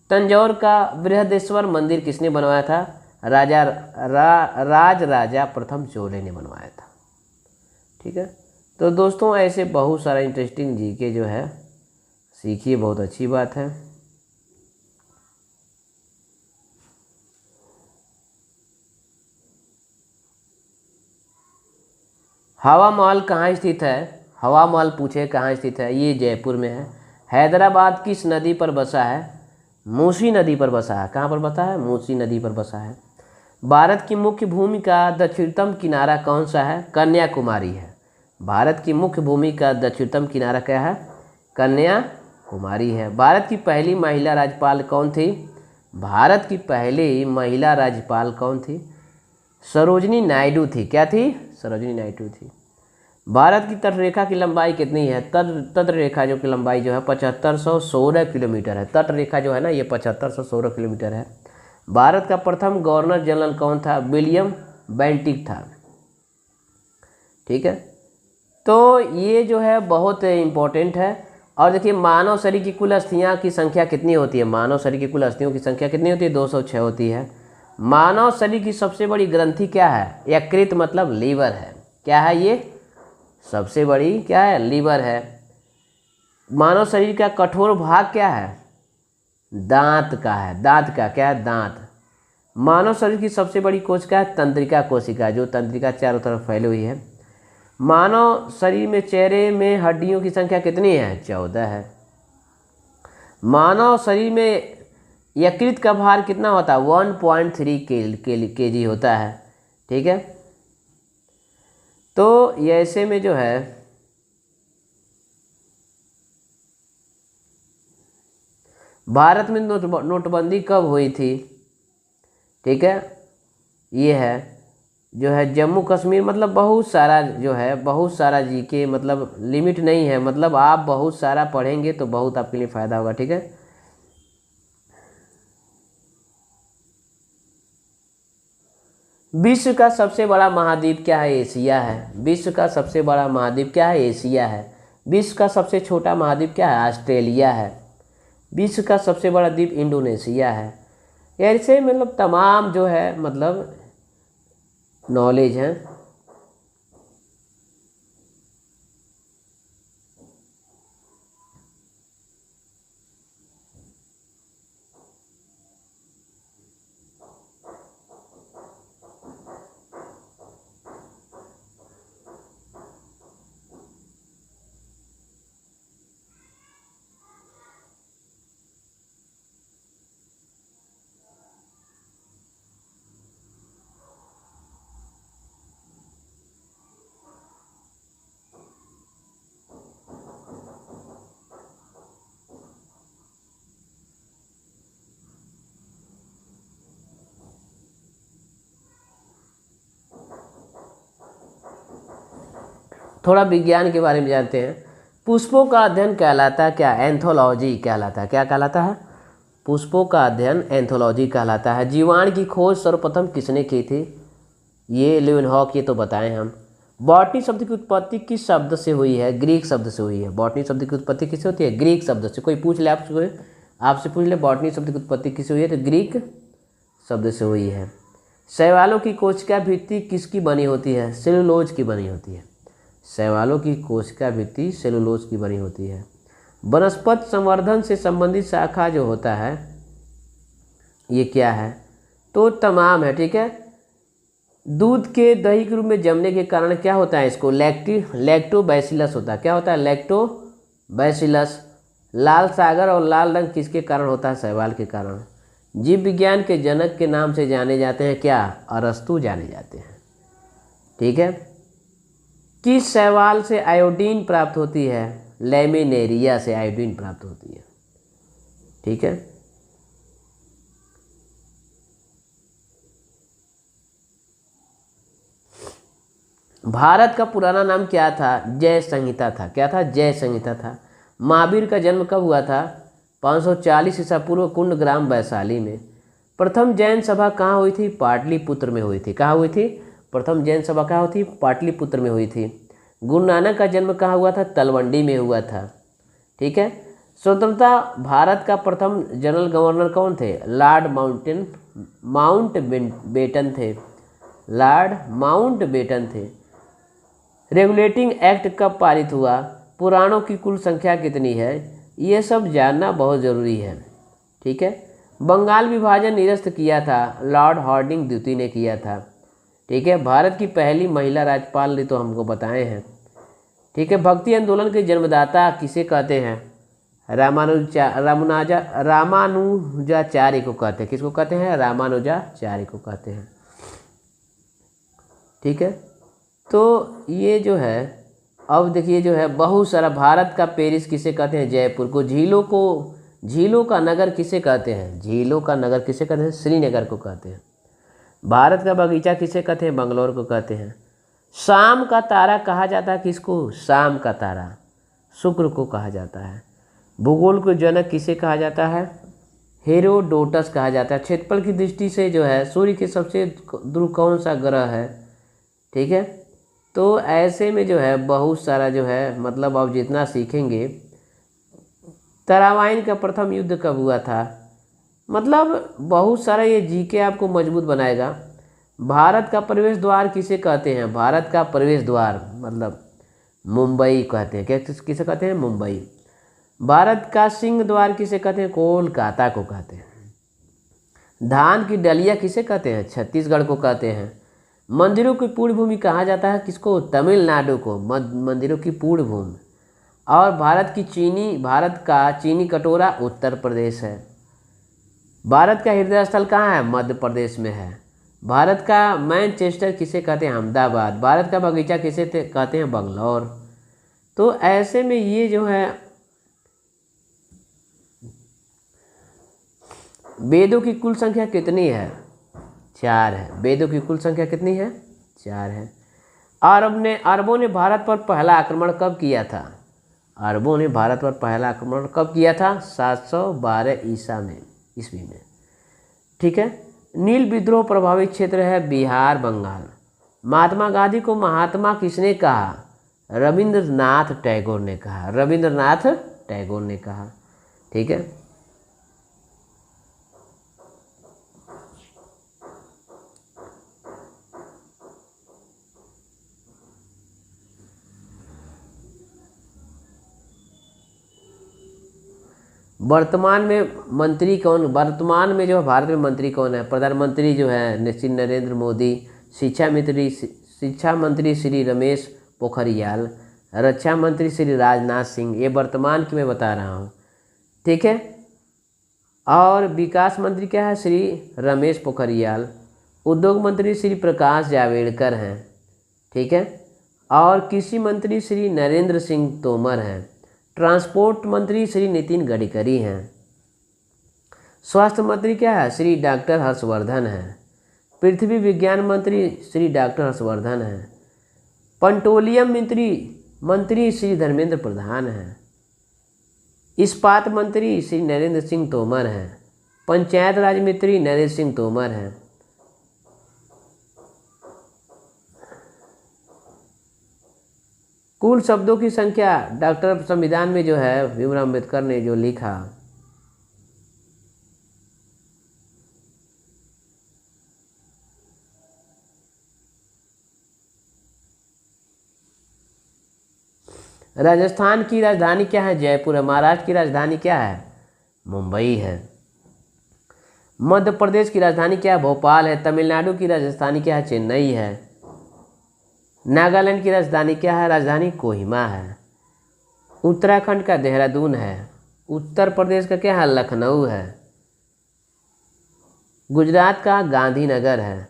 तंजौर का बृहदेश्वर मंदिर किसने बनवाया था? राजा प्रथम चोले ने बनवाया था। ठीक है, तो दोस्तों ऐसे बहुत सारा इंटरेस्टिंग जीके जो है सीखिए, बहुत अच्छी बात है। हवा महल कहाँ स्थित है? हवा महल पूछे कहाँ स्थित है? ये जयपुर में है। हैदराबाद किस नदी पर बसा है? मूसी नदी पर बसा है। कहाँ पर बसा है? मूसी नदी पर बसा है। भारत की मुख्य भूमि का दक्षिणतम किनारा कौन सा है? कन्याकुमारी है। भारत की मुख्य भूमि का दक्षिणतम किनारा क्या है? कन्याकुमारी है। भारत की पहली महिला राज्यपाल कौन थी? भारत की पहली महिला राज्यपाल कौन थी? सरोजिनी नायडू थी। क्या थी? सरोजिनी नायडू थी। भारत की तटरेखा की लंबाई कितनी है? तटरेखा जो की लंबाई जो है 7516 किलोमीटर है। तटरेखा जो है ना ये 7516 किलोमीटर है। भारत का प्रथम गवर्नर जनरल कौन था? विलियम बेंटिक था। ठीक है, तो ये जो है बहुत इम्पोर्टेंट है। और देखिए मानव शरीर की कुल अस्थियां की संख्या कितनी होती है? मानव शरीर की कुल अस्थियों की संख्या कितनी होती है? 206 होती है। मानव शरीर की सबसे बड़ी ग्रंथि क्या है? यकृत मतलब लीवर है। क्या है ये? सबसे बड़ी क्या है? लीवर है। मानव शरीर का कठोर भाग क्या है? दांत का है। दांत का क्या है? दांत। मानव शरीर की सबसे बड़ी कोशिका है तंत्रिका कोशिका, जो तंत्रिका चारों तरफ फैली हुई है। मानव शरीर में चेहरे में हड्डियों की संख्या कितनी है? 14 है। मानव शरीर में यकृत का भार कितना होता है? 1.3 kg होता है। ठीक है, तो ऐसे में जो है भारत में नोटबंदी कब हुई थी? ठीक है, ये है जो है जम्मू कश्मीर, मतलब बहुत सारा जो है, बहुत सारा जीके, मतलब लिमिट नहीं है, मतलब आप बहुत सारा पढ़ेंगे तो बहुत आपके लिए फ़ायदा होगा। ठीक है, विश्व का सबसे बड़ा महाद्वीप क्या है? एशिया है। विश्व का सबसे बड़ा महाद्वीप क्या है? एशिया है। विश्व का सबसे छोटा महाद्वीप क्या है? ऑस्ट्रेलिया है। विश्व का सबसे बड़ा द्वीप इंडोनेशिया है। ऐसे मतलब तमाम जो है मतलब नॉलेज है। थोड़ा विज्ञान के बारे में जानते हैं। पुष्पों का अध्ययन कहलाता है क्या? एंथोलॉजी कहलाता है। क्या कहलाता है? पुष्पों का अध्ययन एंथोलॉजी कहलाता है। जीवाणु की खोज सर्वप्रथम किसने की थी? ये लेवेनहॉक, ये तो बताएं हम। बॉटनी शब्द की उत्पत्ति किस शब्द से हुई है? ग्रीक शब्द से हुई है। बॉटनी शब्द की उत्पत्ति किससे होती है? ग्रीक शब्द से। कोई पूछ ले आपसे पूछ ले बॉटनी शब्द की उत्पत्ति किससे हुई है, तो ग्रीक शब्द से हुई है। शैवालों की कोशिका भित्ति किसकी बनी होती है? सेलुलोज की बनी होती है। शैवालों की कोशिका भित्ति सेलुलोज की बनी होती है। वनस्पति संवर्धन से संबंधित शाखा जो होता है ये क्या है? तो तमाम है। ठीक है, दूध के दही के रूप में जमने के कारण क्या होता है? इसको लैक्टोबैसिलस होता है। क्या होता है? लैक्टोबैसिलस। लाल सागर और लाल रंग किसके कारण होता है? शैवाल के कारण। जीव विज्ञान के जनक के नाम से जाने जाते हैं क्या? अरस्तु जाने जाते हैं। ठीक है, किस शैवाल से आयोडीन प्राप्त होती है? लैमिनेरिया से आयोडीन प्राप्त होती है। ठीक है, भारत का पुराना नाम क्या था? जय संहिता था। क्या था? जय संहिता था। महावीर का जन्म कब हुआ था? 540 ईसा पूर्व कुंडग्राम वैशाली में। प्रथम जैन सभा कहाँ हुई थी? पाटलिपुत्र में हुई थी। कहाँ हुई थी? प्रथम जैन सभा कहाँ हुई थी? पाटलिपुत्र में हुई थी। गुरु नानक का जन्म कहाँ हुआ था? तलवंडी में हुआ था। ठीक है, स्वतंत्रता भारत का प्रथम जनरल गवर्नर कौन थे? लॉर्ड माउंटबेटन थे। लॉर्ड माउंटबेटन थे। रेगुलेटिंग एक्ट कब पारित हुआ? पुराणों की कुल संख्या कितनी है? ये सब जानना बहुत ज़रूरी है। ठीक है, बंगाल विभाजन निरस्त किया था लॉर्ड हार्डिंग द्वितीय ने किया था। ठीक है, भारत की पहली महिला राज्यपाल ने तो हमको बताए हैं। ठीक है, भक्ति आंदोलन के जन्मदाता किसे कहते हैं? रामानुजाचार्य को कहते हैं। किसको कहते हैं? रामानुजाचार्य को कहते हैं। ठीक है, तो ये जो है अब देखिए जो है बहुत सारा भारत का पेरिस किसे कहते हैं? जयपुर को। झीलों का नगर किसे कहते हैं? झीलों का नगर किसे कहते हैं? श्रीनगर को कहते हैं। भारत का बगीचा किसे कहते हैं? बंगलौर को कहते हैं। शाम का तारा कहा जाता है किसको? शाम का तारा शुक्र को कहा जाता है। भूगोल को जनक किसे कहा जाता है? हेरोडोटस कहा जाता है। क्षेत्रफल की दृष्टि से जो है सूर्य के सबसे दूर कौन सा ग्रह है? ठीक है, तो ऐसे में जो है बहुत सारा जो है मतलब आप जितना सीखेंगे। तरावाइन का प्रथम युद्ध कब हुआ था? मतलब बहुत सारा ये जीके आपको मजबूत बनाएगा। भारत का प्रवेश द्वार किसे कहते हैं? भारत का प्रवेश द्वार मतलब मुंबई कहते हैं। क्या किसे कहते हैं? मुंबई। भारत का सिंह द्वार किसे कहते हैं? कोलकाता को कहते हैं। धान की डलिया किसे कहते हैं? छत्तीसगढ़ को कहते हैं। मंदिरों की पूर्ण भूमि कहा जाता है किसको? तमिलनाडु को मंदिरों की पूर्ण भूमि। और भारत का चीनी कटोरा उत्तर प्रदेश है। भारत का हृदय स्थल कहाँ है? मध्य प्रदेश में है। भारत का मैनचेस्टर किसे कहते हैं? अहमदाबाद। भारत का बगीचा किसे कहते हैं? बंगलौर। तो ऐसे में ये जो है वेदों की कुल संख्या कितनी है? 4 है। वेदों की कुल संख्या कितनी है? 4 है। अरबों ने भारत पर पहला आक्रमण कब किया था? अरबों ने भारत पर पहला आक्रमण कब किया था? 712 ईस्वी में। ठीक है। नील विद्रोह प्रभावित क्षेत्र है बिहार, बंगाल। महात्मा गांधी को महात्मा किसने कहा? रविंद्रनाथ टैगोर ने कहा। रविंद्रनाथ टैगोर ने कहा। ठीक है। वर्तमान में मंत्री कौन? वर्तमान में जो भारत में मंत्री कौन है? प्रधानमंत्री जो है श्री नरेंद्र मोदी। शिक्षा मंत्री श्री रमेश पोखरियाल। रक्षा मंत्री श्री राजनाथ सिंह। ये वर्तमान की मैं बता रहा हूँ। ठीक है। और विकास मंत्री क्या है? श्री रमेश पोखरियाल। उद्योग मंत्री श्री प्रकाश जावड़ेकर हैं। ठीक है। और कृषि मंत्री श्री नरेंद्र सिंह तोमर हैं। ट्रांसपोर्ट मंत्री श्री नितिन गडकरी हैं। स्वास्थ्य मंत्री क्या है? श्री डॉक्टर हर्षवर्धन हैं। पृथ्वी विज्ञान मंत्री श्री डॉक्टर हर्षवर्धन हैं। पेट्रोलियम मंत्री श्री धर्मेंद्र प्रधान हैं। इस्पात मंत्री श्री नरेंद्र सिंह तोमर हैं। पंचायत राज मंत्री नरेंद्र सिंह तोमर हैं। कुल शब्दों की संख्या डॉक्टर संविधान में जो है भीमराव अम्बेडकर ने जो लिखा, राजस्थान की राजधानी क्या है? जयपुर है। महाराष्ट्र की राजधानी क्या है? मुंबई है। मध्य प्रदेश की राजधानी क्या है? भोपाल है। तमिलनाडु की राजधानी क्या है? चेन्नई है। नागालैंड की राजधानी क्या है? राजधानी कोहिमा है। उत्तराखंड का देहरादून है। उत्तर प्रदेश का क्या है? लखनऊ है। गुजरात का गांधीनगर है।